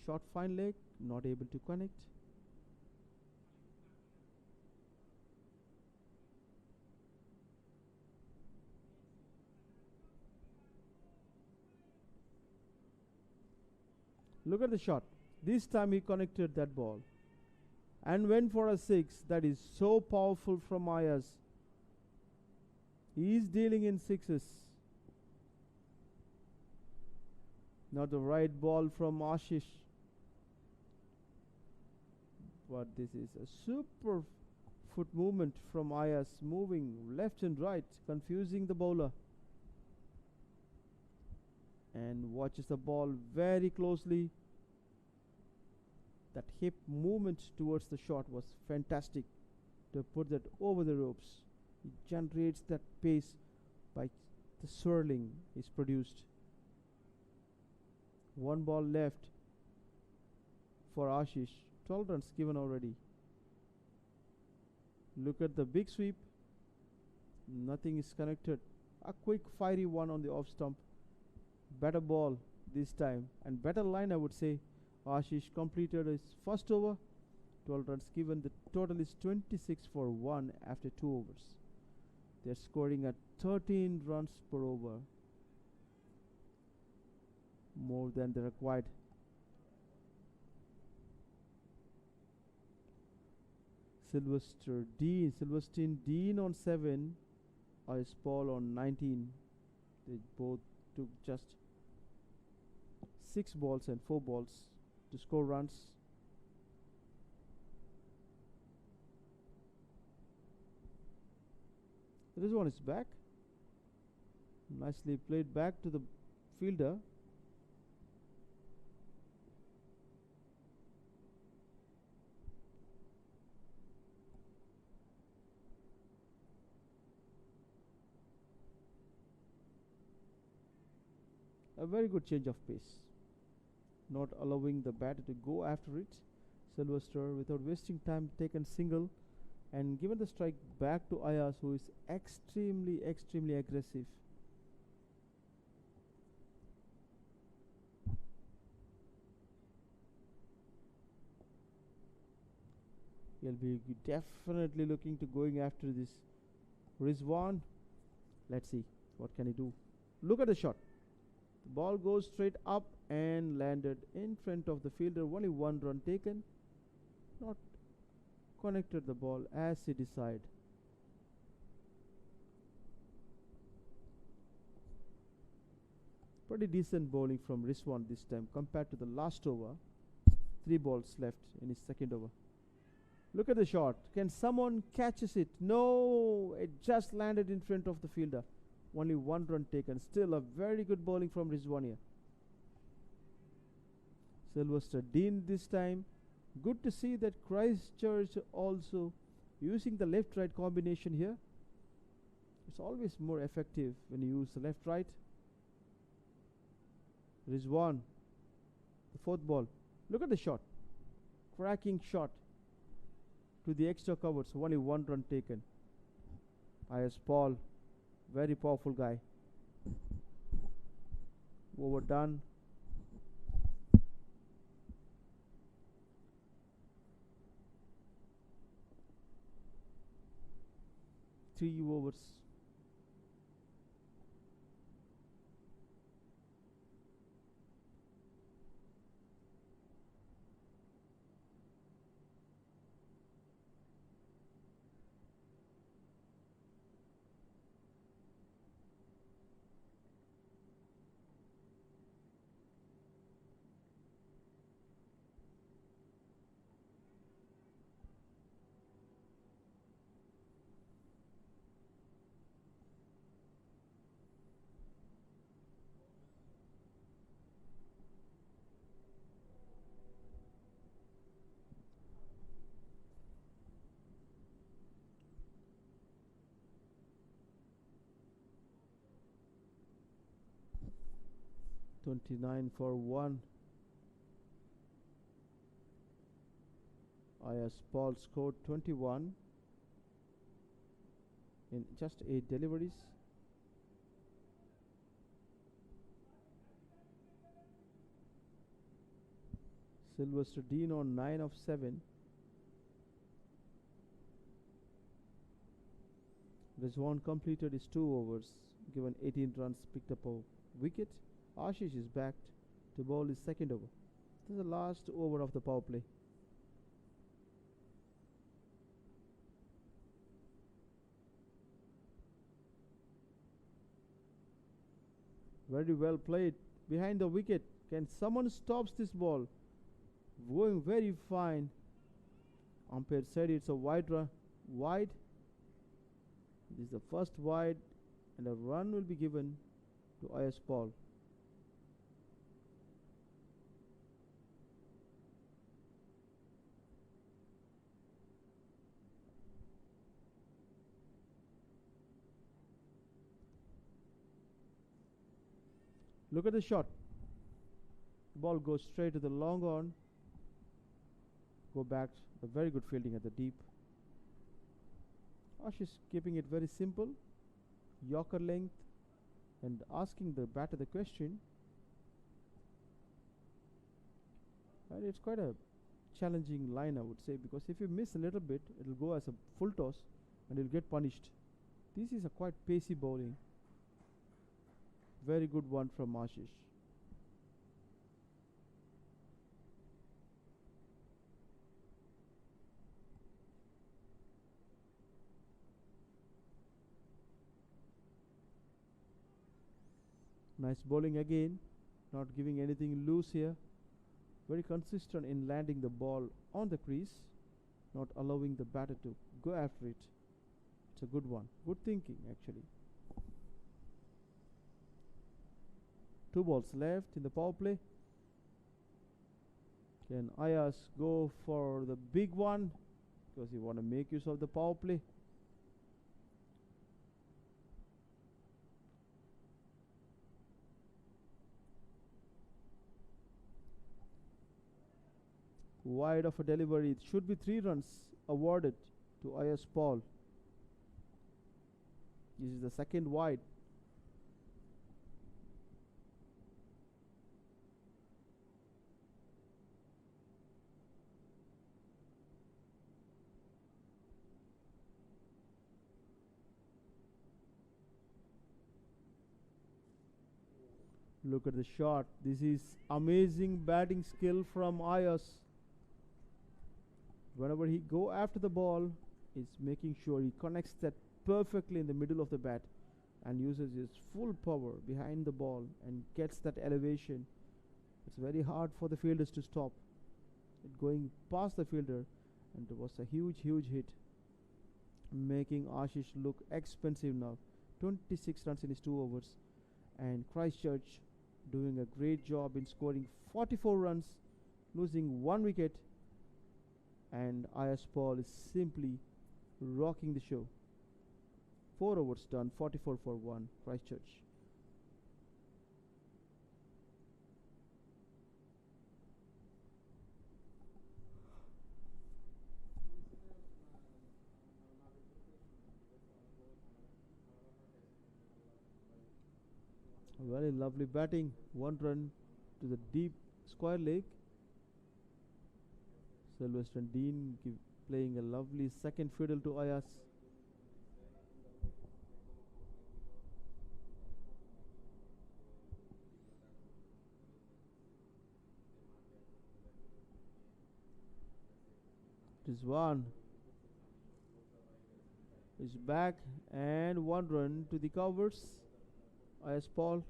short fine leg, not able to connect. Look at the shot. This time he connected that ball and went for a 6. That is so powerful from Ayas. He is dealing in 6s. Not the right ball from Ashish. But this is a super foot movement from Ayas, moving left and right, confusing the bowler. And watches the ball very closely. That hip movement towards the shot was fantastic to put that over the ropes. It generates that pace by the swirling is produced. 1 ball left for Ashish. 12 runs given already. Look at the big sweep. Nothing is connected. A quick fiery one on the off stump. Better ball this time and better line, I would say. Ashish completed his first over. 12 runs given. The total is 26 for 1 after 2 overs. They're scoring at 13 runs per over. More than the required. Sylvester Dean on 7. Paul on 19. They both took just 6 balls and 4 balls to score runs. This one is back. Nicely played back to the fielder. A very good change of pace, not allowing the batter to go after it. Sylvester, without wasting time, taken single and given the strike back to Ayaz, who is extremely aggressive. He'll be definitely looking to going after this Rizwan. Let's see what can he do. Look at the shot. The ball goes straight up and landed in front of the fielder. Only 1 run taken. Not connected the ball as he desired. Pretty decent bowling from Rizwan this time compared to the last over. 3 balls left in his second over. Look at the shot. Can someone catches it? No, it just landed in front of the fielder. Only 1 run taken. Still a very good bowling from Rizwan here. Sylvester Dean this time. Good to see that Christchurch also using the left-right combination here. It's always more effective when you use the left-right. Rizwan, the 4th ball. Look at the shot. Cracking shot to the extra covers. Only 1 run taken. Ayaz Paul, very powerful guy. Overdone. Three overs. $29 for 1. Ayaz Paul scored 21 in just 8 deliveries. Sylvester Dean on 9 of 7. Rizwan completed his 2 overs, given 18 runs, picked up a wicket. Ashish is back to bowl his second over. This is the last over of the power play. Very well played behind the wicket. Can someone stops this ball? Going very fine. Umpire said it's a wide. This is the first wide, and a run will be given to Ayaz Paul. Look at the shot. The ball goes straight to the long on. Go back. A very good fielding at the deep. Ashish keeping it very simple. Yorker length and asking the batter the question. And it's quite a challenging line, I would say, because if you miss a little bit, it will go as a full toss and you'll get punished. This is a quite pacey bowling. Very good one from Ashish. Nice bowling again. not giving anything loose here. Very consistent in landing the ball on the crease, not allowing the batter to go after it. It's a good one. Good thinking, actually. 2 balls left in the power play. Can Ayas go for the big one? Because you want to make use of the power play. Wide of a delivery. It should be 3 runs awarded to Ayas Paul. This is the second wide. Look at the shot. This is amazing batting skill from Ayas. Whenever he go after the ball, he's making sure he connects that perfectly in the middle of the bat and uses his full power behind the ball and gets that elevation. It's very hard for the fielders to stop it going past the fielder, and it was a huge hit, making Ashish look expensive now. 26 runs in his 2 overs, and Christchurch doing a great job in scoring 44 runs, losing 1 wicket, and Ayas Paul is simply rocking the show. 4 overs done, 44 for 1, Christchurch. Very lovely batting. 1 run to the deep square leg. Sylvester Dean playing a lovely second fiddle to Ayas. Rizwan is back, and 1 run to the covers. Ayas Paul.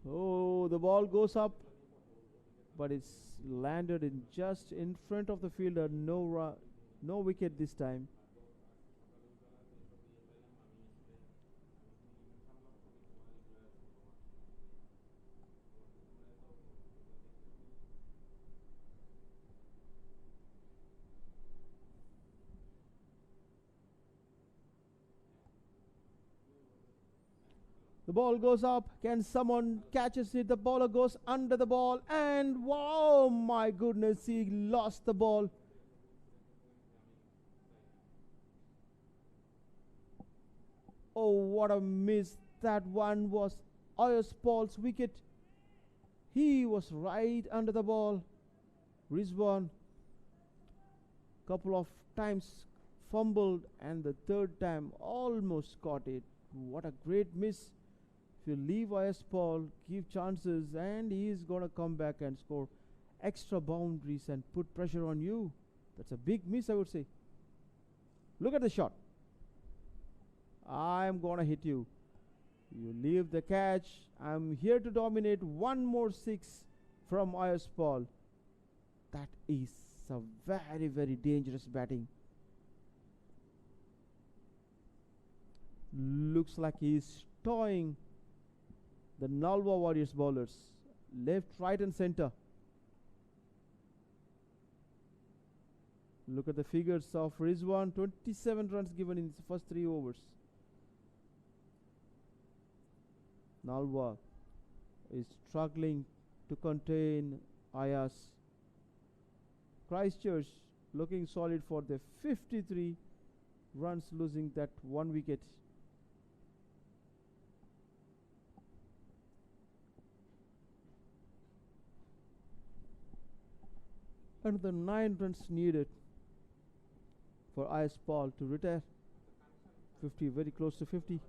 Oh, the ball goes up, but it's landed in just in front of the fielder. No wicket this time. The ball goes up. Can someone catches it? The bowler goes under the ball, and wow, my goodness, he lost the ball. Oh, what a miss. That one was Ayas Paul's wicket. He was right under the ball. Rizwan couple of times fumbled, and the 3rd time almost caught it. What a great miss. If you leave Ayas Paul, give chances, and he is going to come back and score extra boundaries and put pressure on you. That's a big miss, I would say. Look at the shot. I'm going to hit you. You leave the catch. I'm here to dominate. 1 more 6 from Ayas Paul. That is a very dangerous batting. Looks like he's toying the Nalwa Warriors bowlers, left, right and center. Look at the figures of Rizwan. 27 runs given in his first 3 overs. Nalwa is struggling to contain Ayas. Christchurch looking solid for the 53 runs, losing that 1 wicket. Another 9 runs needed for Ayas Paul to retire. 50, very close to 50.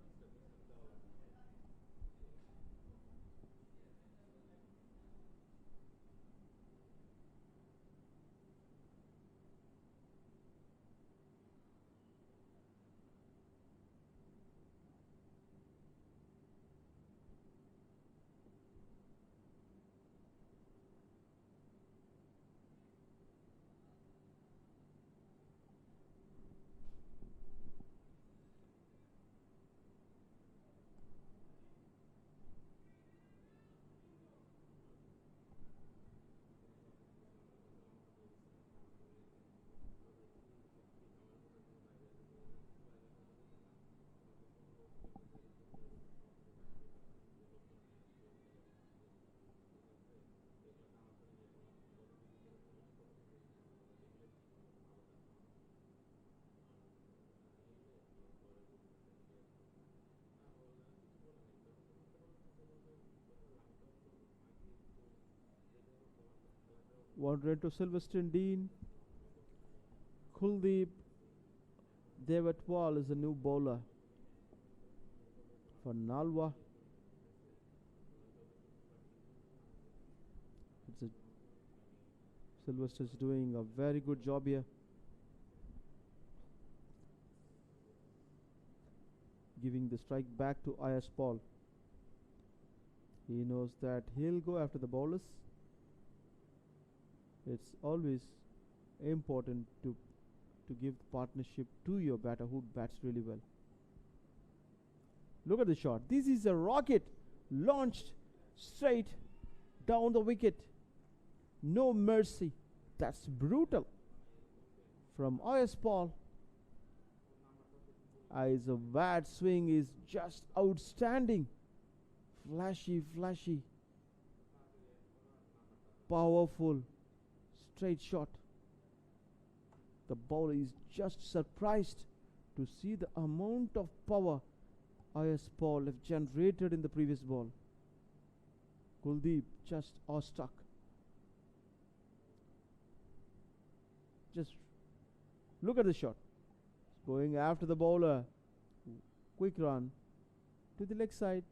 One run to Sylvester Dean. Kuldeep Devatwal is a new bowler for Nalwa. Sylvester's doing a very good job here, giving the strike back to Ayas Paul. He knows that he'll go after the bowlers. It's always important to give the partnership to your batter who bats really well. Look at the shot. This is a rocket launched straight down the wicket. No mercy. That's brutal from Ayas Paul. His bat swing is just outstanding. Flashy, powerful, straight shot. The bowler is just surprised to see the amount of power Ayas Paul have generated in the previous ball. Kuldeep just awestruck. Just look at the shot. Going after the bowler. Quick run to the leg side.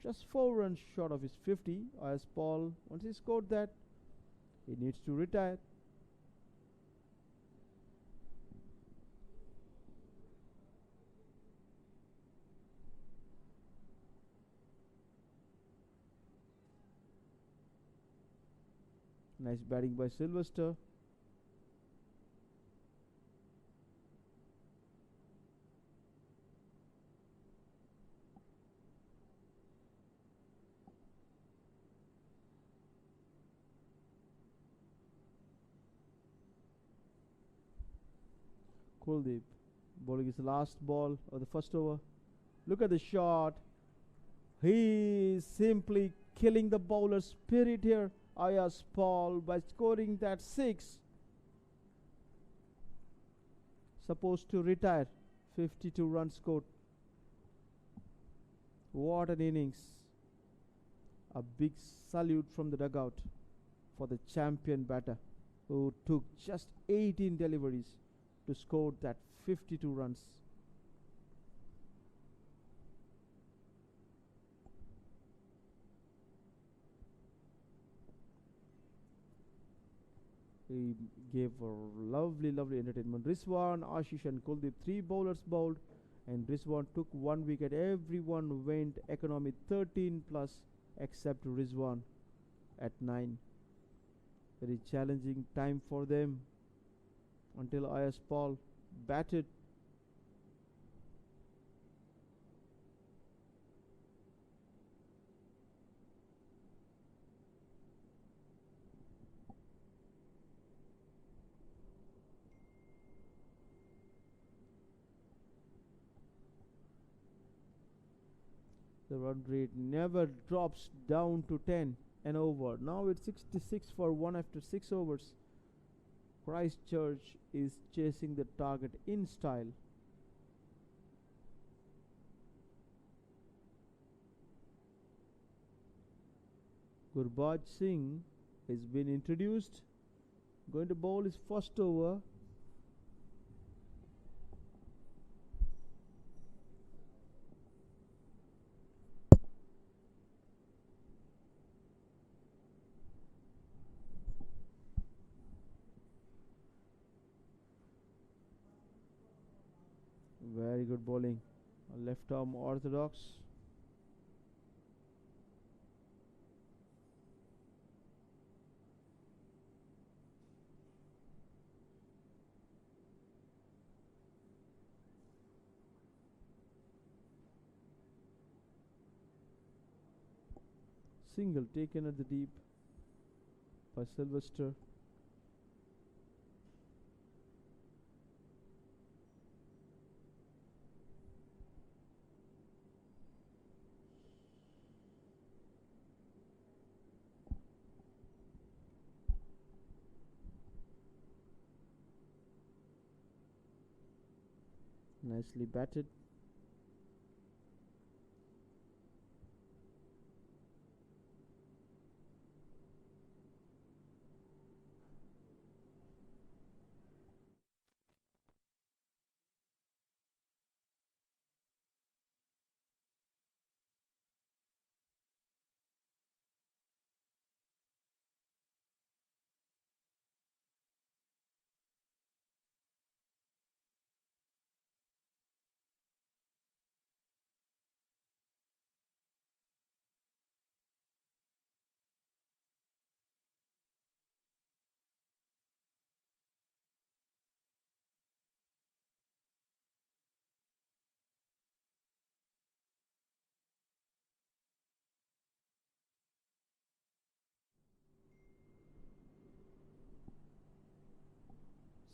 Just 4 runs short of his 50. Ayas Paul, once he scored that, he needs to retire. Nice batting by Sylvester. Kuldeep bowling his last ball of the first over. Look at the shot. He is simply killing the bowler's spirit here, Ayas Paul, by scoring that 6. Supposed to retire. 52 runs scored. What an innings. A big salute from the dugout for the champion batter who took just 18 deliveries to score that 52 runs. He gave a lovely entertainment. Rizwan, Ashish and Kuldeep, 3 bowlers bowled, and Rizwan took 1 wicket. Everyone went economy 13 plus except Rizwan at 9. Very challenging time for them until Ayas Paul batted. The run rate never drops down to 10 and over. Now it's 66 for 1 after 6 overs. Christchurch is chasing the target in style. Gurbaj Singh has been introduced. Going to bowl his first over. Very good bowling. A left arm orthodox. Single taken at the deep by Sylvester. Nicely batted.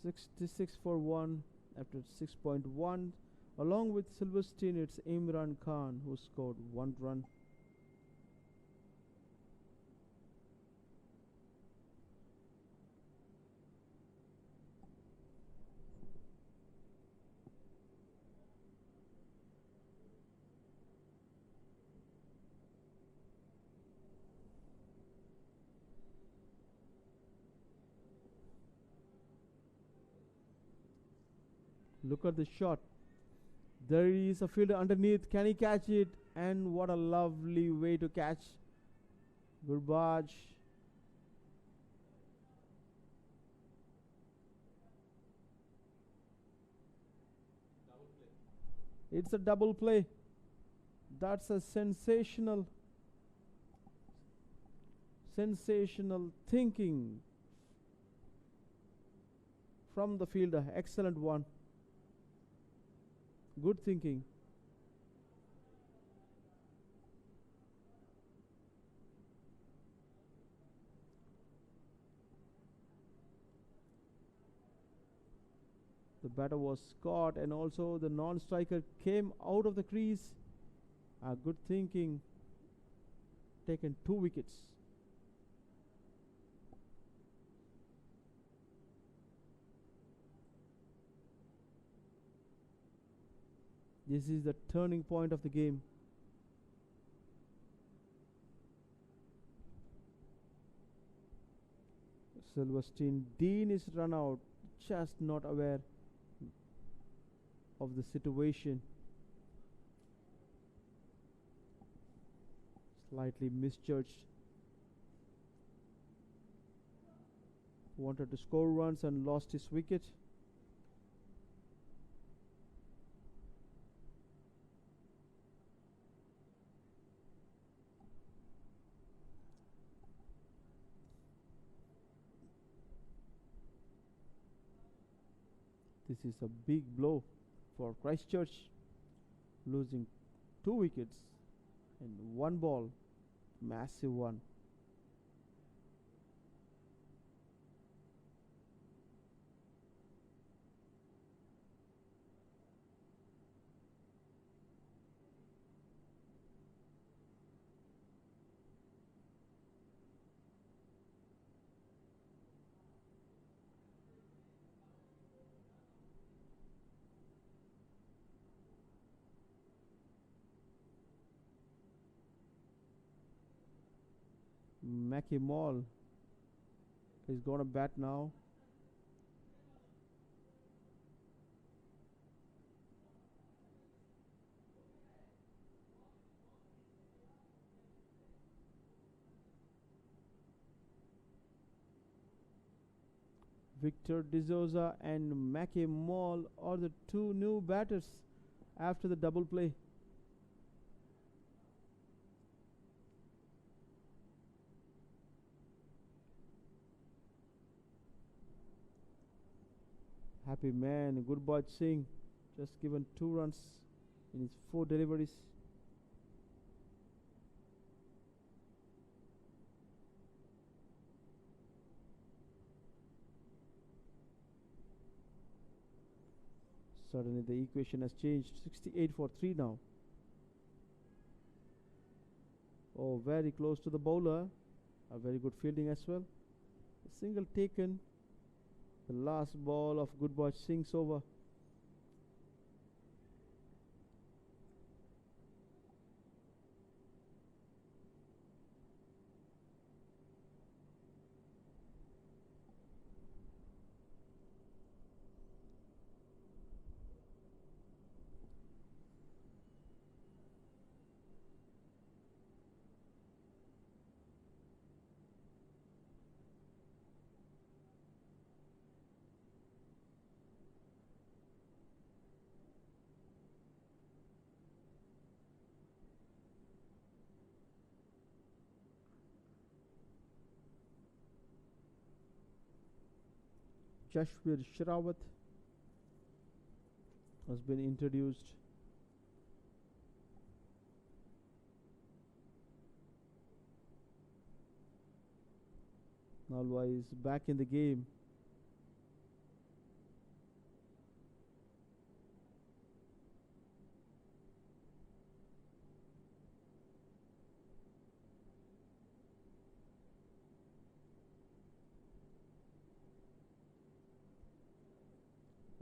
66 for 1 after 6.1. Along with Silverstein, it's Imran Khan who scored 1 run. Look at the shot. There is a fielder underneath. Can he catch it? And what a lovely way to catch. Gurbaj. It's a double play. That's a sensational thinking from the fielder. Excellent one. Good thinking. The batter was caught and also the non-striker came out of the crease. Good thinking. Taken 2 wickets. This is the turning point of the game. Silverstein, Dean is run out, just not aware of the situation. Slightly misjudged. Wanted to score runs and lost his wicket. This is a big blow for Christchurch, losing 2 wickets in 1 ball. Massive one. Mackie Mall is going to bat now. Victor D'Souza and Mackie Mall are the 2 new batters after the double play. Happy man, Gurbaj Singh, just given 2 runs in his 4 deliveries. Suddenly the equation has changed. 68 for 3 now. Oh, very close to the bowler. A very good fielding as well. A single taken. The last ball of Gurbaj Singh's over. Jashwir Shrawat has been introduced. Nalwa is back in the game.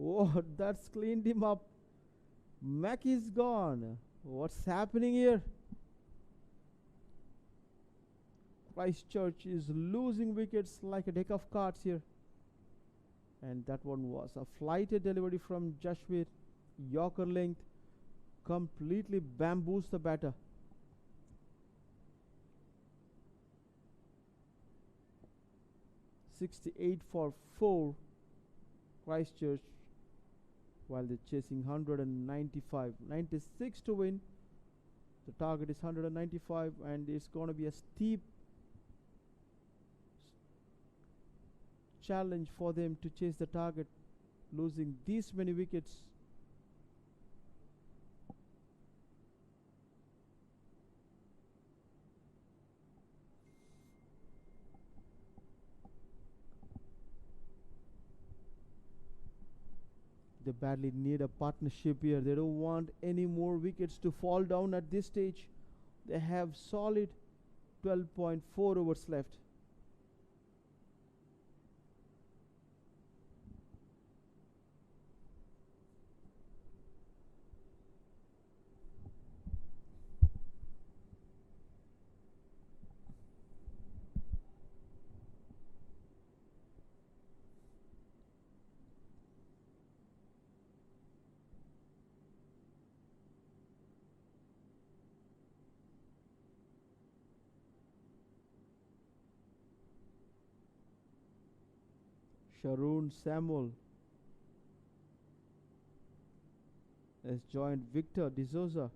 Oh, that's cleaned him up. Mac is gone. What's happening here? Christchurch is losing wickets like a deck of cards here. And that one was a flighted delivery from Jashwir. Yorker length completely bamboos the batter. .68 for 4 Christchurch, while they're chasing 195, 96 to win. The target is 195, and it's going to be a steep challenge for them to chase the target, losing these many wickets. They badly need a partnership here. They don't want any more wickets to fall down at this stage. They have solid 12.4 overs left. Sharon Samuel has joined Victor D'Souza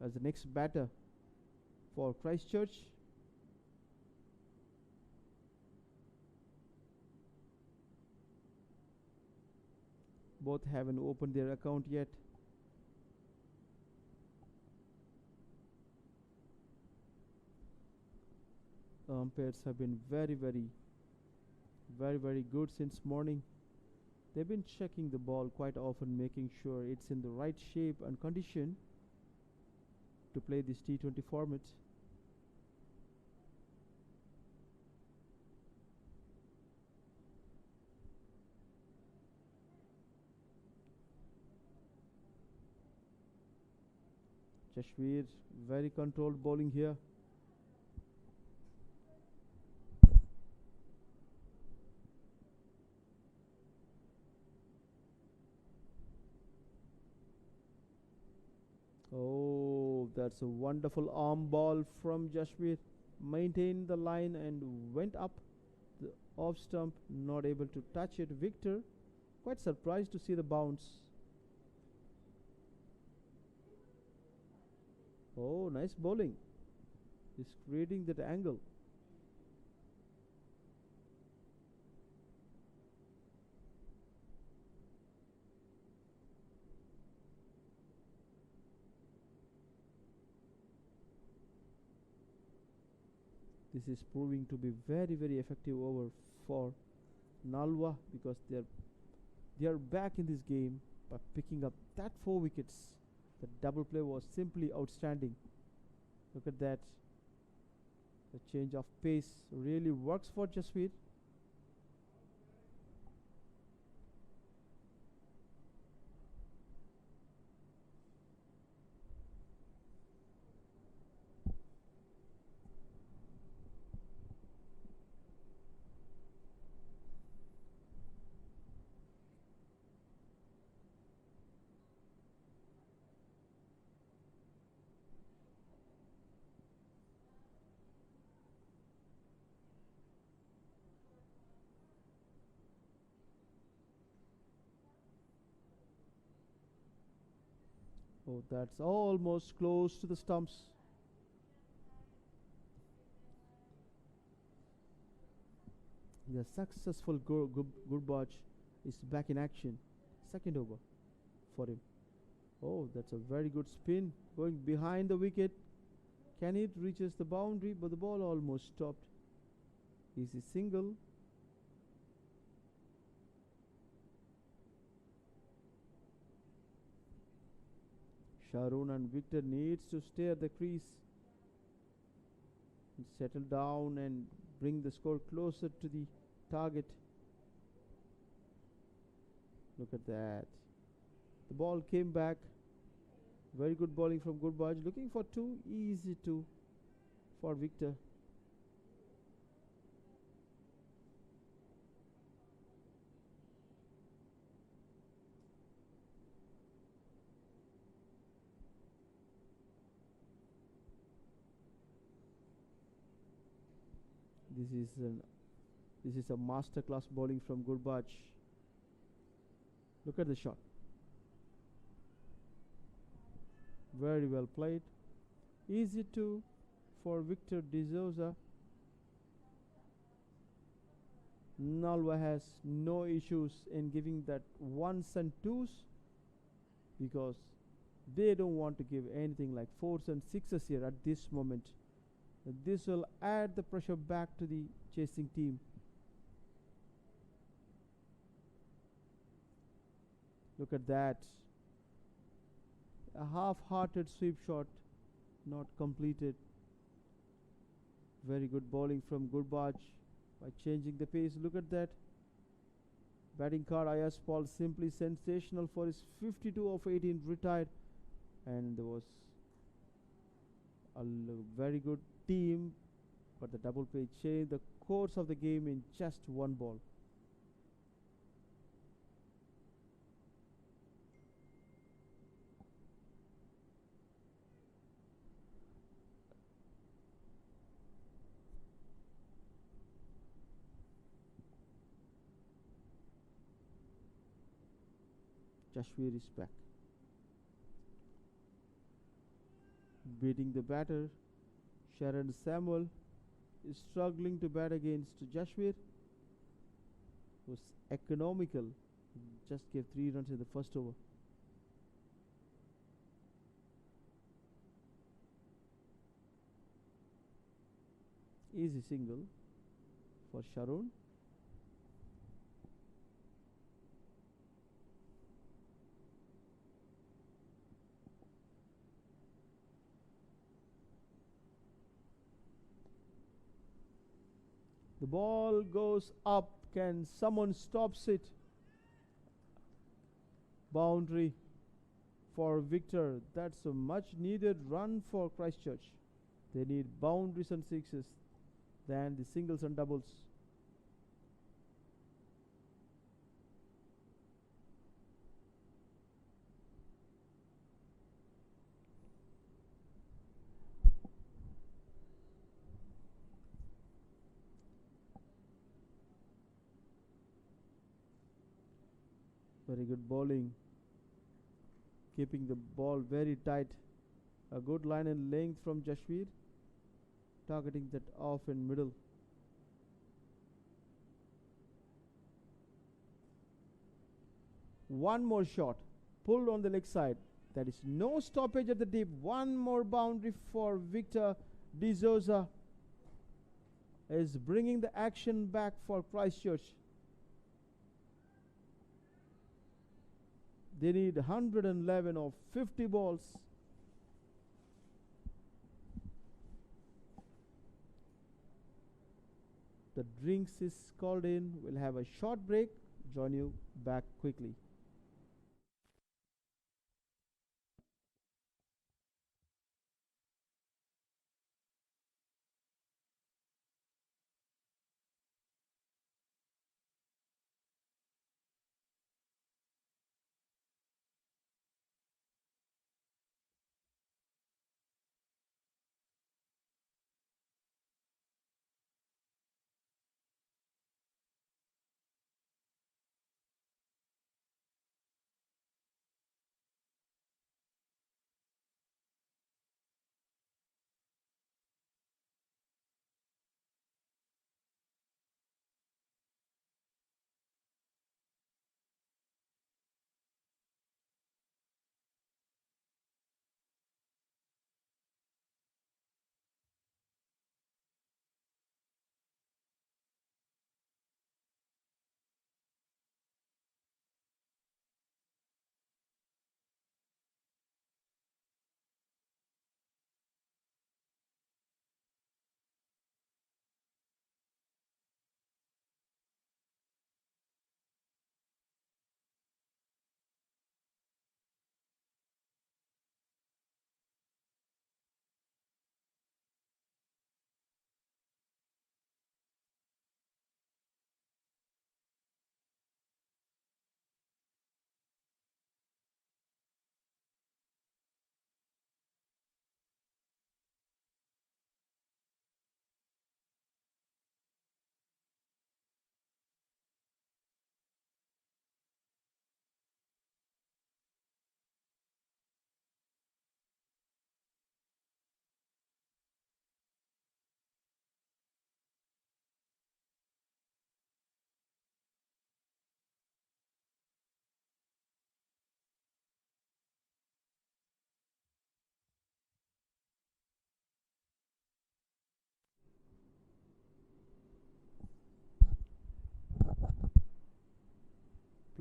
as the next batter for Christchurch. Both haven't opened their account yet. The umpires have been very good since morning. They've been checking the ball quite often, making sure it's in the right shape and condition to play this T20 format. Jashwir, very controlled bowling here. Oh, that's a wonderful arm ball from Jashwir. Maintained the line and went up the off stump, not able to touch it. Victor, quite surprised to see the bounce. Oh, nice bowling. He's creating that angle. This is proving to be very effective over for Nalwa, because they are back in this game by picking up that 4 wickets. The double play was simply outstanding. Look at that. The change of pace really works for Jaspreet. Oh, that's almost close to the stumps. The successful Gurbaj is back in action. Second over for him. Oh, that's a very good spin going behind the wicket. Can it reaches the boundary? But the ball almost stopped. Easy single. Sharon and Victor needs to stay at the crease and settle down and bring the score closer to the target. Look at that. The ball came back. Very good bowling from Gurbaj. Looking for two. Easy two for Victor. This is an this is a masterclass bowling from Gurbaj. Look at the shot. Very well played. Easy two for Victor D'Souza. Nalwa has no issues in giving that ones and twos because they don't want to give anything like fours and sixes here at this moment. This will add the pressure back to the chasing team. Look at that. A half-hearted sweep shot, not completed. Very good bowling from Gurbaj by changing the pace. Look at that. Batting card Ayaz Paul simply sensational for his 52 of 18 retired. And there was a very good team, but the double play changed the course of the game in just one ball. Jashwir is back. Beating the batter, Sharon Samuel is struggling to bat against Jashwir, who's economical. Just gave 3 runs in the first over. Easy single for Sharon. The ball goes up. Can someone stops it? Boundary for Victor. That's a much needed run for Christchurch. They need boundaries and sixes than the singles and doubles. Very good bowling. Keeping the ball very tight. A good line and length from Jashwir. Targeting that off in middle. One more shot. Pulled on the leg side. There is no stoppage at the deep. One more boundary for Victor D'Souza. Is bringing the action back for Christchurch. They need 111 of 50 balls. The drinks is called in. We'll have a short break. Join you back quickly.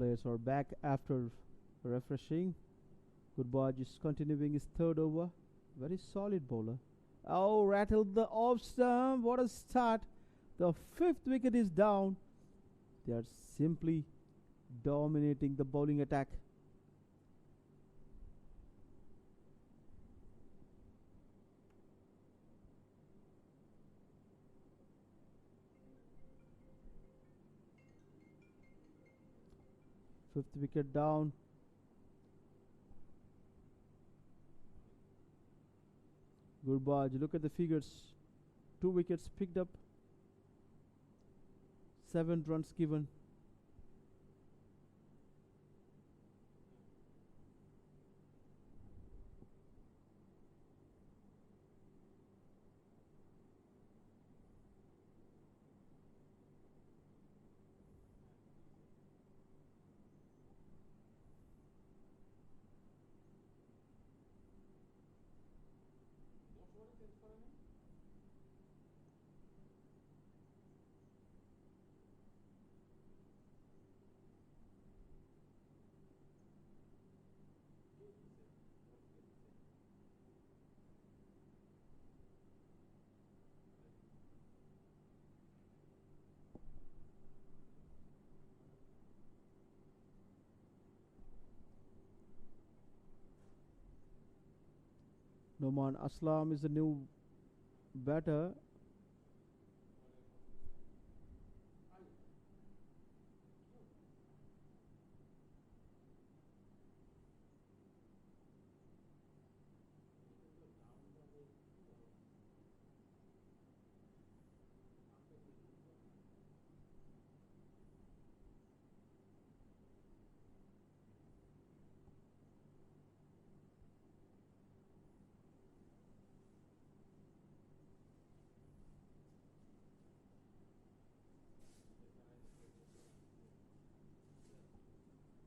Players are back after refreshing. Gurbaj is continuing his third over. Very solid bowler. Oh, rattled the off stump. What a start. The fifth wicket is down. They are simply dominating the bowling attack. Fifth wicket down. Gurbaj, look at the figures. 2 wickets picked up. 7 runs given. Noman Aslam is the new batter.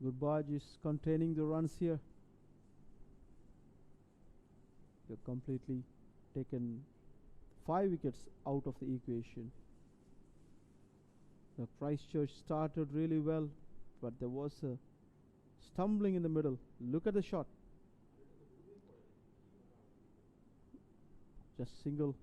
Gurbaj is containing the runs here. They've completely taken 5 wickets out of the equation. The Christchurch started really well, but there was a stumbling in the middle. Look at the shot. Just single.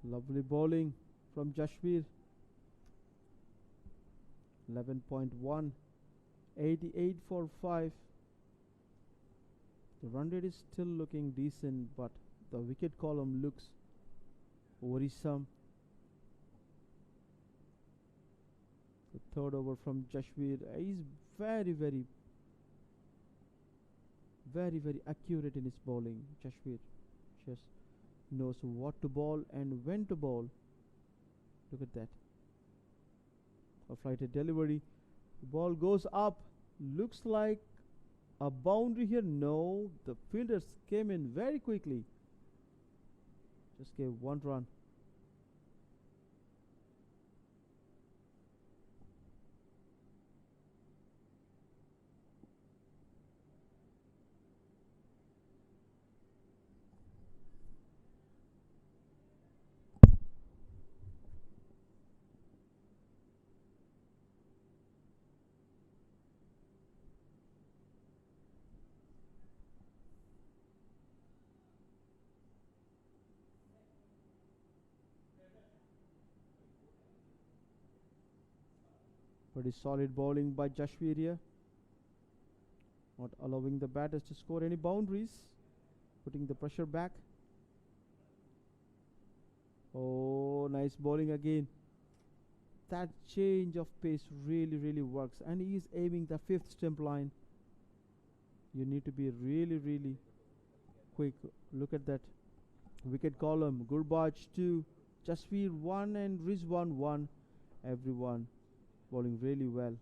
Lovely bowling from Jashveer. 11.1, 88 for 5. The run rate is still looking decent, but the wicket column looks worrisome. The third over from Jashveer is very accurate in his bowling. Jashveer just knows what to bowl and when to bowl. Look at that. A flighted delivery. The ball goes up. Looks like a boundary here. No, the fielders came in very quickly. Just gave 1 run. Pretty solid bowling by Jashveer here. Not allowing the batters to score any boundaries. Putting the pressure back. Oh, Oh, nice bowling again. That change of pace really, really works. And he is aiming the fifth stump line. You need to be really, really quick. Look at that. Wicket column. Gurbaj 2. Jasveer 1 and Rizwan 1. Everyone bowling really well.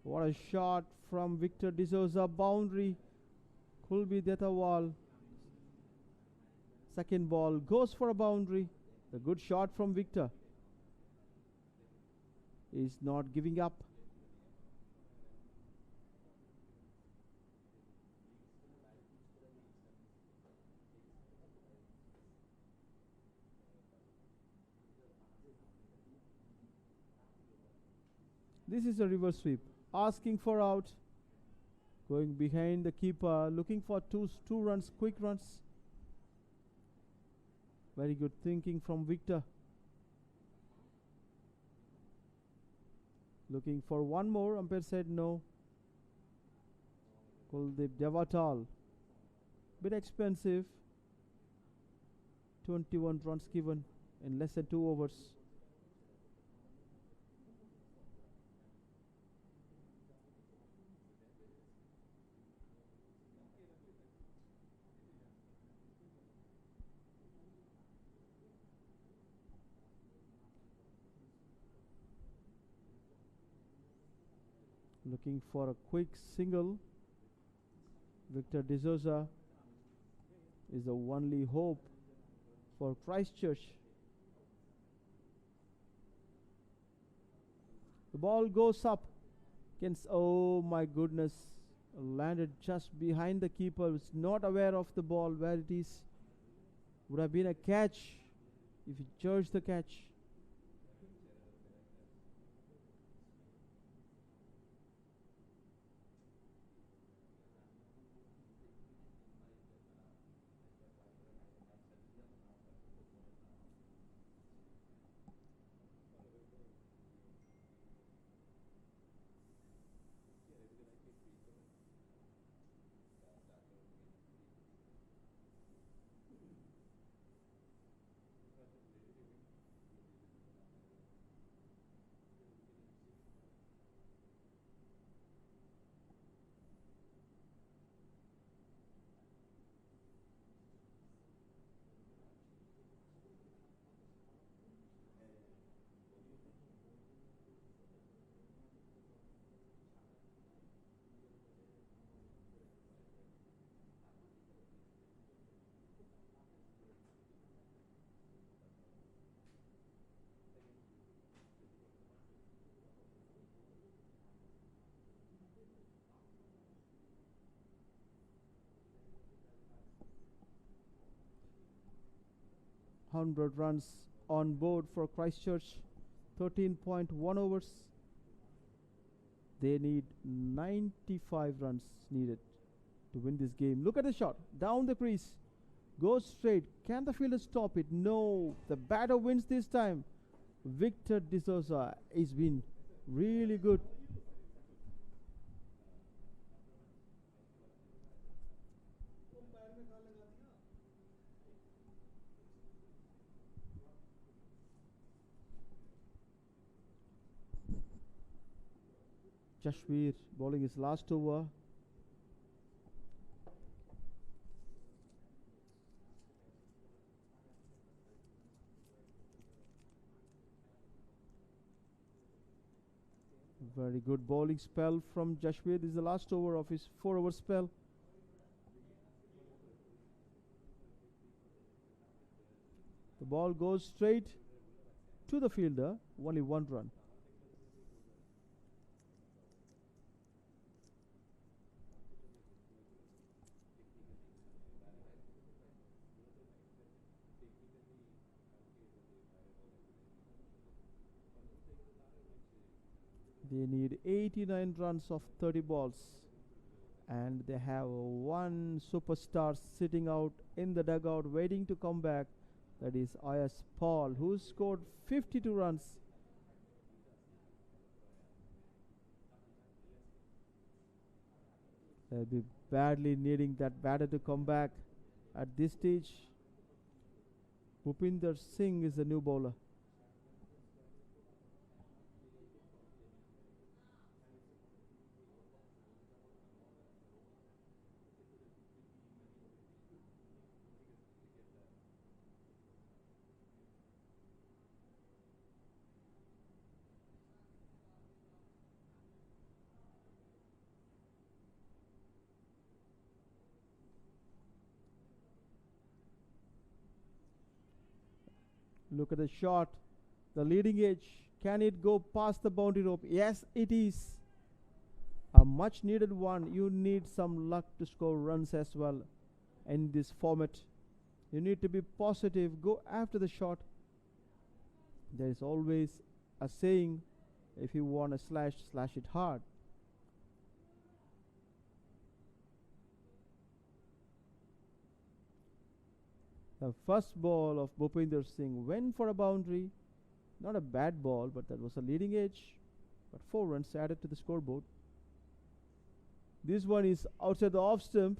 What a shot from Victor D'Souza. Boundary. Kulbi Detawal. Second ball goes for a boundary. A good shot from Victor. Is not giving up. This is a reverse sweep. Asking for out. Going behind the keeper. Looking for two runs, quick runs. Very good thinking from Victor. Looking for one more. Umpire said no. Kuldeep Devatal. Bit expensive. 21 runs given in less than 2 overs. Looking for a quick single. Victor D'Souza is the only hope for Christchurch. The ball goes up. Oh my goodness. Landed just behind the keeper. Was not aware of the ball where it is. Would have been a catch if he charged the catch. Hundred runs on board for Christchurch. 13.1 overs. They need 95 runs needed to win this game. Look at the shot. Down the crease. Goes straight. Can the fielder stop it? No. The batter wins this time. Victor D'Souza has been really good. Jasveer bowling his last over. Very good bowling spell from Jasveer. This is the last over of his 4-over spell. The ball goes straight to the fielder, only one run. They need 89 runs of 30 balls, and they have one superstar sitting out in the dugout waiting to come back. That is Ayas Paul, who scored 52 runs. They'll be badly needing that batter to come back at this stage. Bhupinder Singh is the new bowler. Look at the shot. The leading edge. Can it go past the boundary rope? Yes, it is. A much needed one. You need some luck to score runs as well in this format. You need to be positive. Go after the shot. There is always a saying, if you want to slash it hard. The first ball of Bhupinder Singh went for a boundary. Not a bad ball, but that was a leading edge. But 4 runs added to the scoreboard. This one is outside the off stump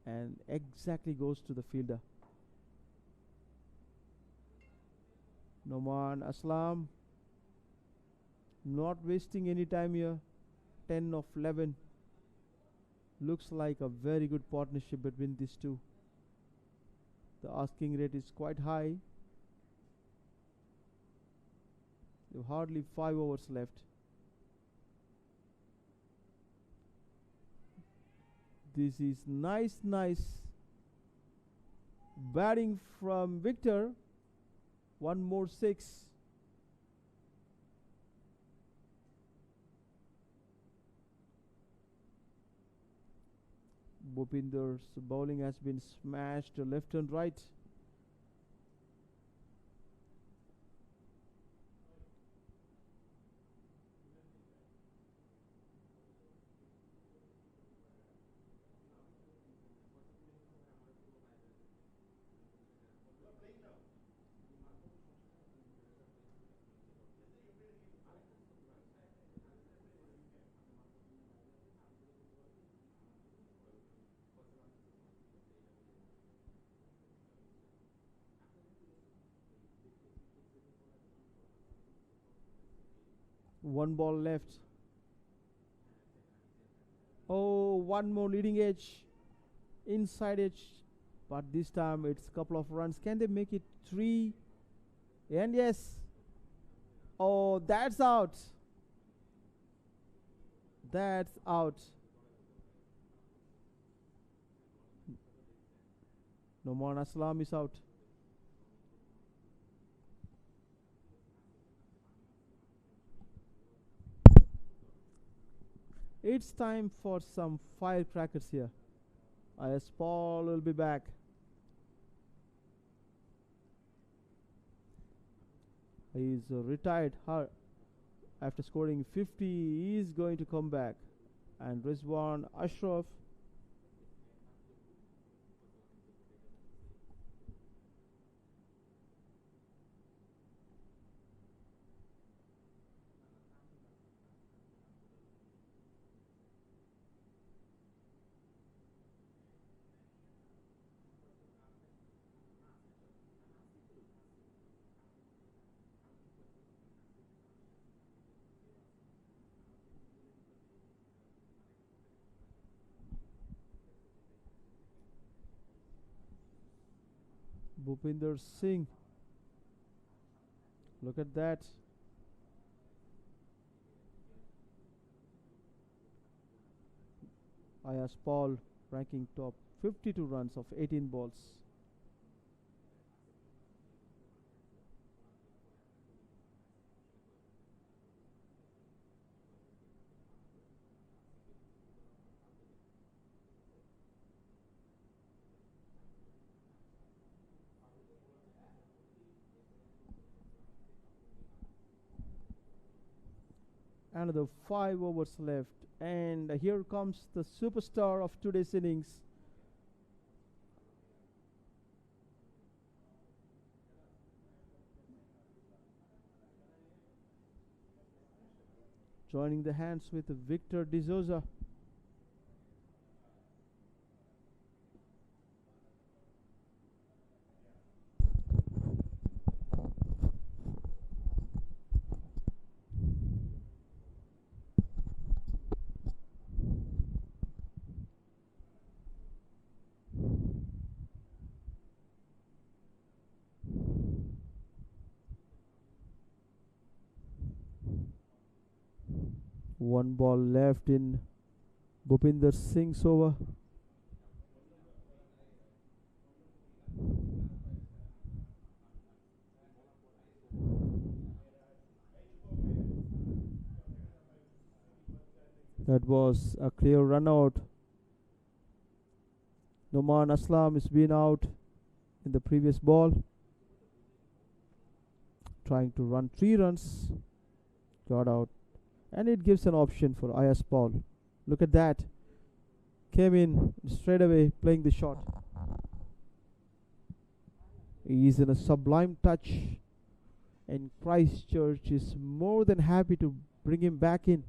and exactly goes to the fielder. Noman Aslam not wasting any time here. 10 of 11. Looks like a very good partnership between these two. The asking rate is quite high. There are hardly 5 overs left. This is nice batting from Victor. One more 6. Bhupinder's bowling has been smashed left and right. One ball left. Oh, one more leading edge. Inside edge. But this time it's a couple of runs. Can they make it 3? And yes. Oh, that's out. That's out. Noman Aslam is out. It's time for some firecrackers here. Ayas Paul will be back. He is retired after scoring 50. He is going to come back. And Rizwan Ashraf Bhupinder Singh. Look at that. Ayas Paul ranking top, 52 runs of 18 balls. Another 5 overs left, and here comes the superstar of today's innings. Joining the hands with Victor De Souza. One ball left in Bhupinder Singh's over. That was a clear run out. Noman Aslam has been out in the previous ball. Trying to run 3 runs. Got out. And it gives an option for Ayaz Paul. Look at that. Came in straight away playing the shot. He's in a sublime touch. And Christchurch is more than happy to bring him back in.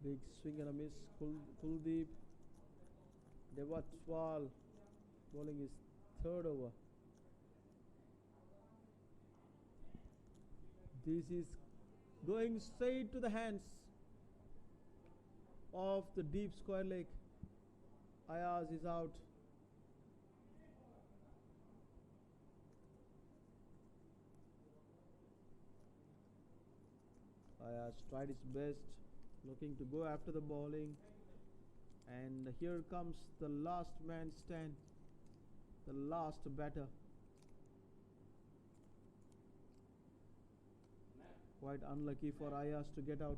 Big swing and a miss. Kuldeep Devatwal bowling his third over. This is going straight to the hands of the deep square leg. Ayaz is out. Ayaz tried his best, looking to go after the bowling, and here comes the last man stand, the last batter. Quite unlucky for Ayaz to get out.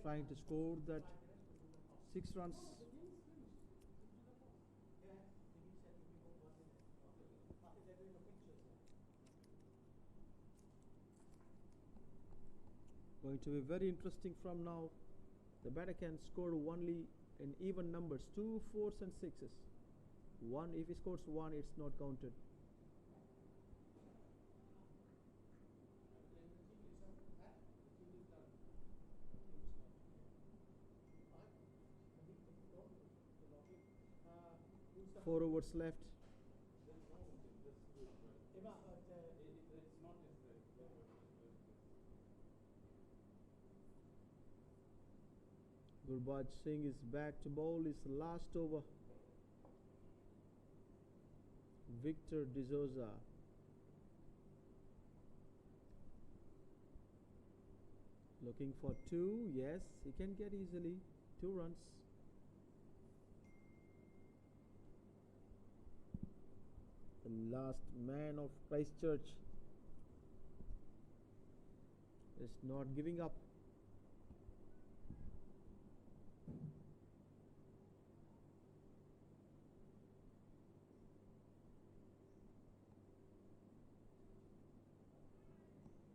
Trying to score that 6 runs. Going to be very interesting from now. The batter can score only in even numbers, 2, 4s and 6s. 1, if he scores 1, it's not counted. Four overs left. Gurbaj Singh is back to bowl his last over. Victor De Souza. Looking for 2. Yes, he can get easily 2 runs. The last man of Christchurch is not giving up.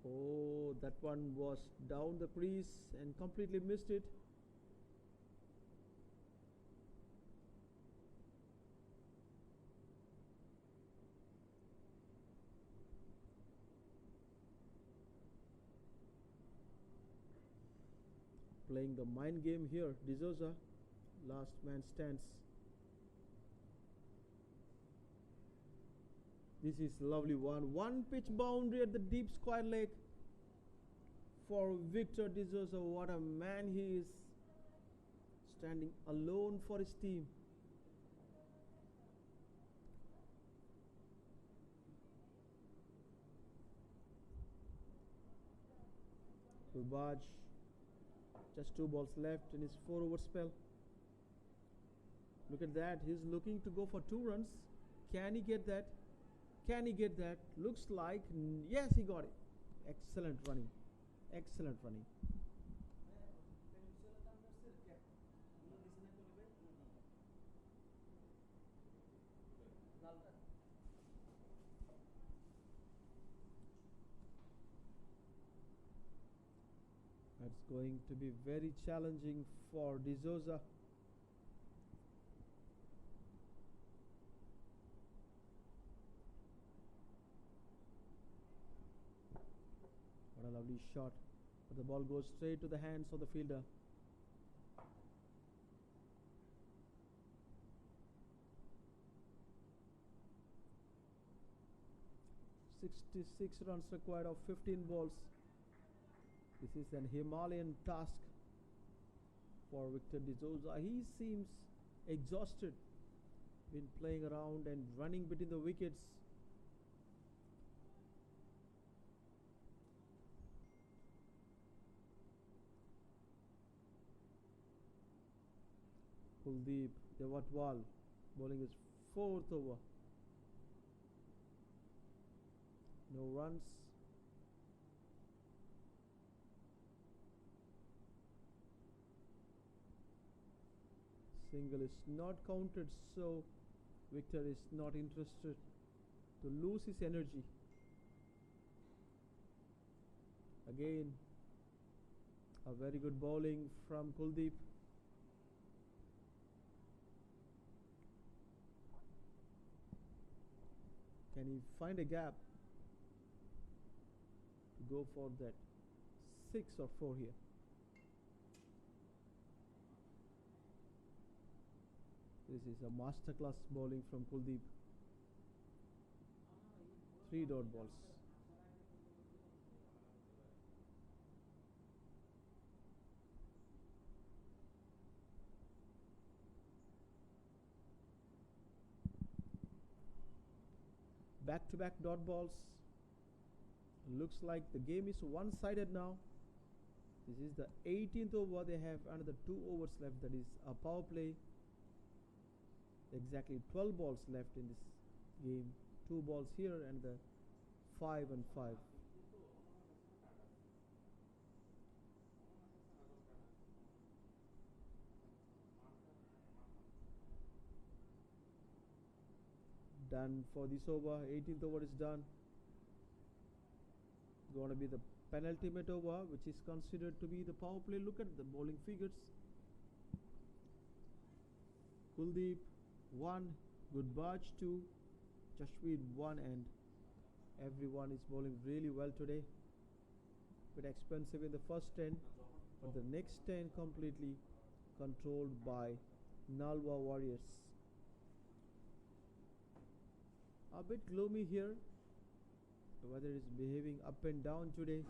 Oh, that one was down the crease and completely missed it. Playing the mind game here, De Souza. Last man stands. This is lovely one. One pitch boundary at the deep square leg for Victor De Souza. What a man he is. Standing alone for his team. Gurbaj Just 2 balls left in his 4-over spell. Look at that. He's looking to go for 2 runs. Can he get that? Can he get that? Looks like yes, he got it. Excellent running. Excellent running. That's going to be very challenging for D'Souza. What a lovely shot. But the ball goes straight to the hands of the fielder. "66 runs required of 15 balls. This is an Himalayan task for Victor D'Souza. He seems exhausted. Been playing around and running between the wickets. Kuldeep Devatwal bowling his 4th over. No runs. Single is not counted, so Victor is not interested to lose his energy. Again, a very good bowling from Kuldeep. Can he find a gap to go for that 6 or 4 here? This is a masterclass bowling from Kuldeep. 3 dot balls. Back-to-back dot balls. Looks like the game is one-sided now. This is the 18th over. They have another 2 overs left. That is a power play. Exactly 12 balls left in this game. 2 balls here and the 5 and 5. Done for this over. 18th over is done. Going to be the penultimate over, which is considered to be the power play. Look at the bowling figures. Kuldeep 1, Gudbaj 2, Jashweed 1, and everyone is bowling really well today. Bit expensive in the first 10, but the next 10 completely controlled by Nalwa Warriors. A bit gloomy here. The weather is behaving up and down today.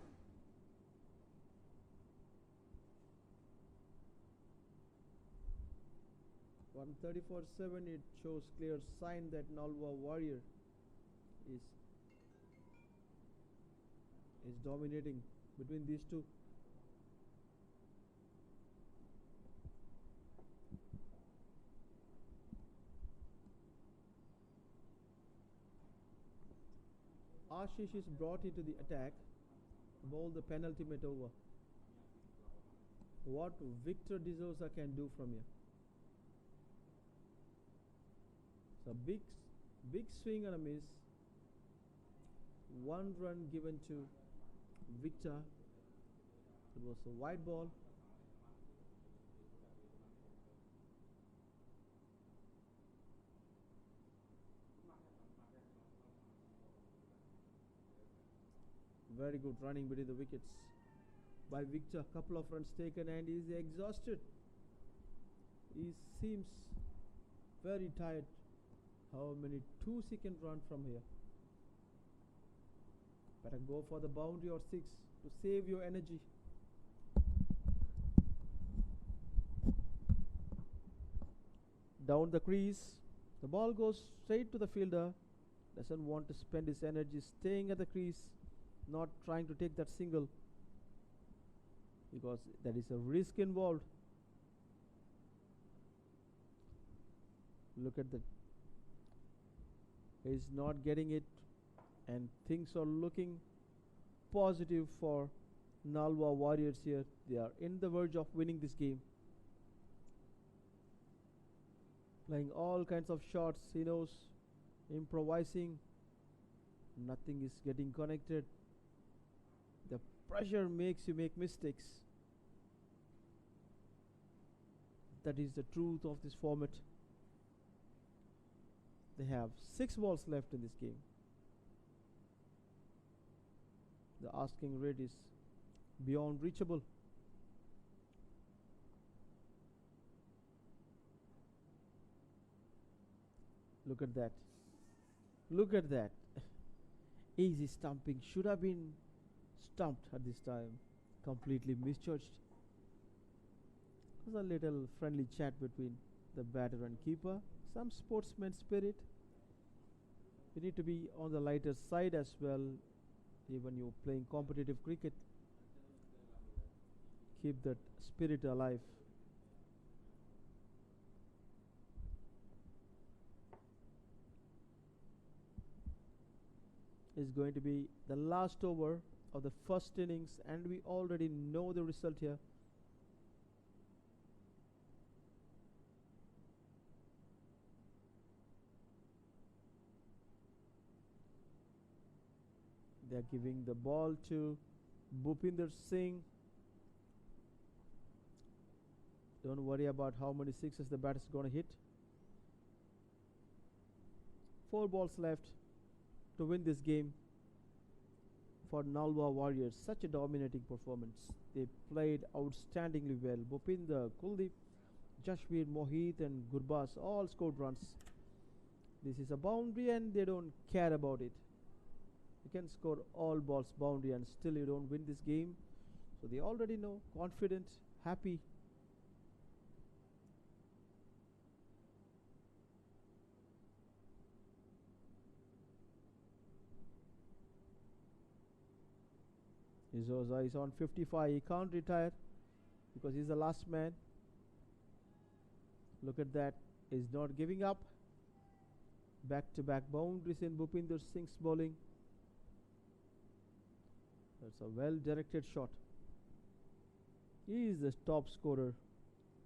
On 34-7, it shows clear sign that Nalwa Warrior is dominating between these two. Ashish is brought into the attack, bowl the penultimate over. What Victor D'Souza can do from here? So big swing and a miss. 1 run given to Victor. It was a wide ball. Very good running between the wickets by Victor. Couple of runs taken and he is exhausted. He seems very tired. How many 2s he can run from here? Better go for the boundary or 6 to save your energy. Down the crease. The ball goes straight to the fielder. Doesn't want to spend his energy staying at the crease, not trying to take that single. because there is a risk involved. Look at that. He's not getting it, and things are looking positive for Nalwa Warriors here. They are in the verge of winning this game. Playing all kinds of shots, he knows, improvising. Nothing is getting connected. The pressure makes you make mistakes. That is the truth of this format. They have 6 balls left in this game. The asking rate is beyond reachable. Look at that. Look at that. Easy stumping. Should have been stumped at this time. Completely misjudged. There's a little friendly chat between the batter and keeper. Some sportsman spirit. You need to be on the lighter side as well, even you're playing competitive cricket. Keep that spirit alive. Is going to be the last over of the first innings, and we already know the result here. They are giving the ball to Bhupinder Singh. Don't worry about how many sixes the bat is going to hit. 4 balls left to win this game for Nalwa Warriors. Such a dominating performance. They played outstandingly well. Bhupinder, Kuldeep, Jashveer, Mohit and Gurbaz all scored runs. This is a boundary and they don't care about it. You can score all balls boundary and still you don't win this game. So they already know, confident, happy. Izoza is on 55. He can't retire because he's the last man. Look at that. He's not giving up. Back-to-back boundaries in Bhupinder Singh's bowling. That's a well-directed shot. He is the top scorer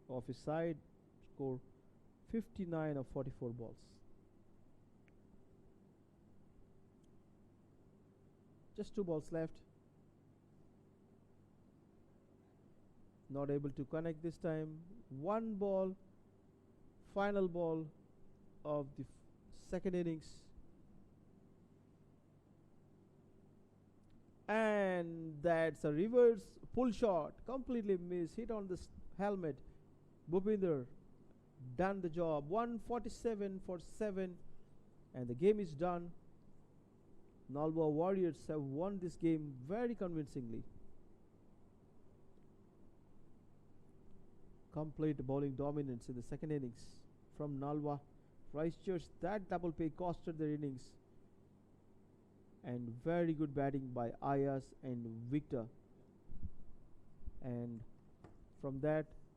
of his side. Score 59 of 44 balls. Just 2 balls left. Not able to connect this time. 1 ball. Final ball of the second innings. And that's a reverse pull shot. Completely missed. Hit on the helmet. Bhupinder done the job. 147 for 7. And the game is done. Nalwa Warriors have won this game very convincingly. Complete bowling dominance in the second innings from Nalwa. Christchurch, that double play costed their innings. And very good batting by Ayaz and Victor. And from that,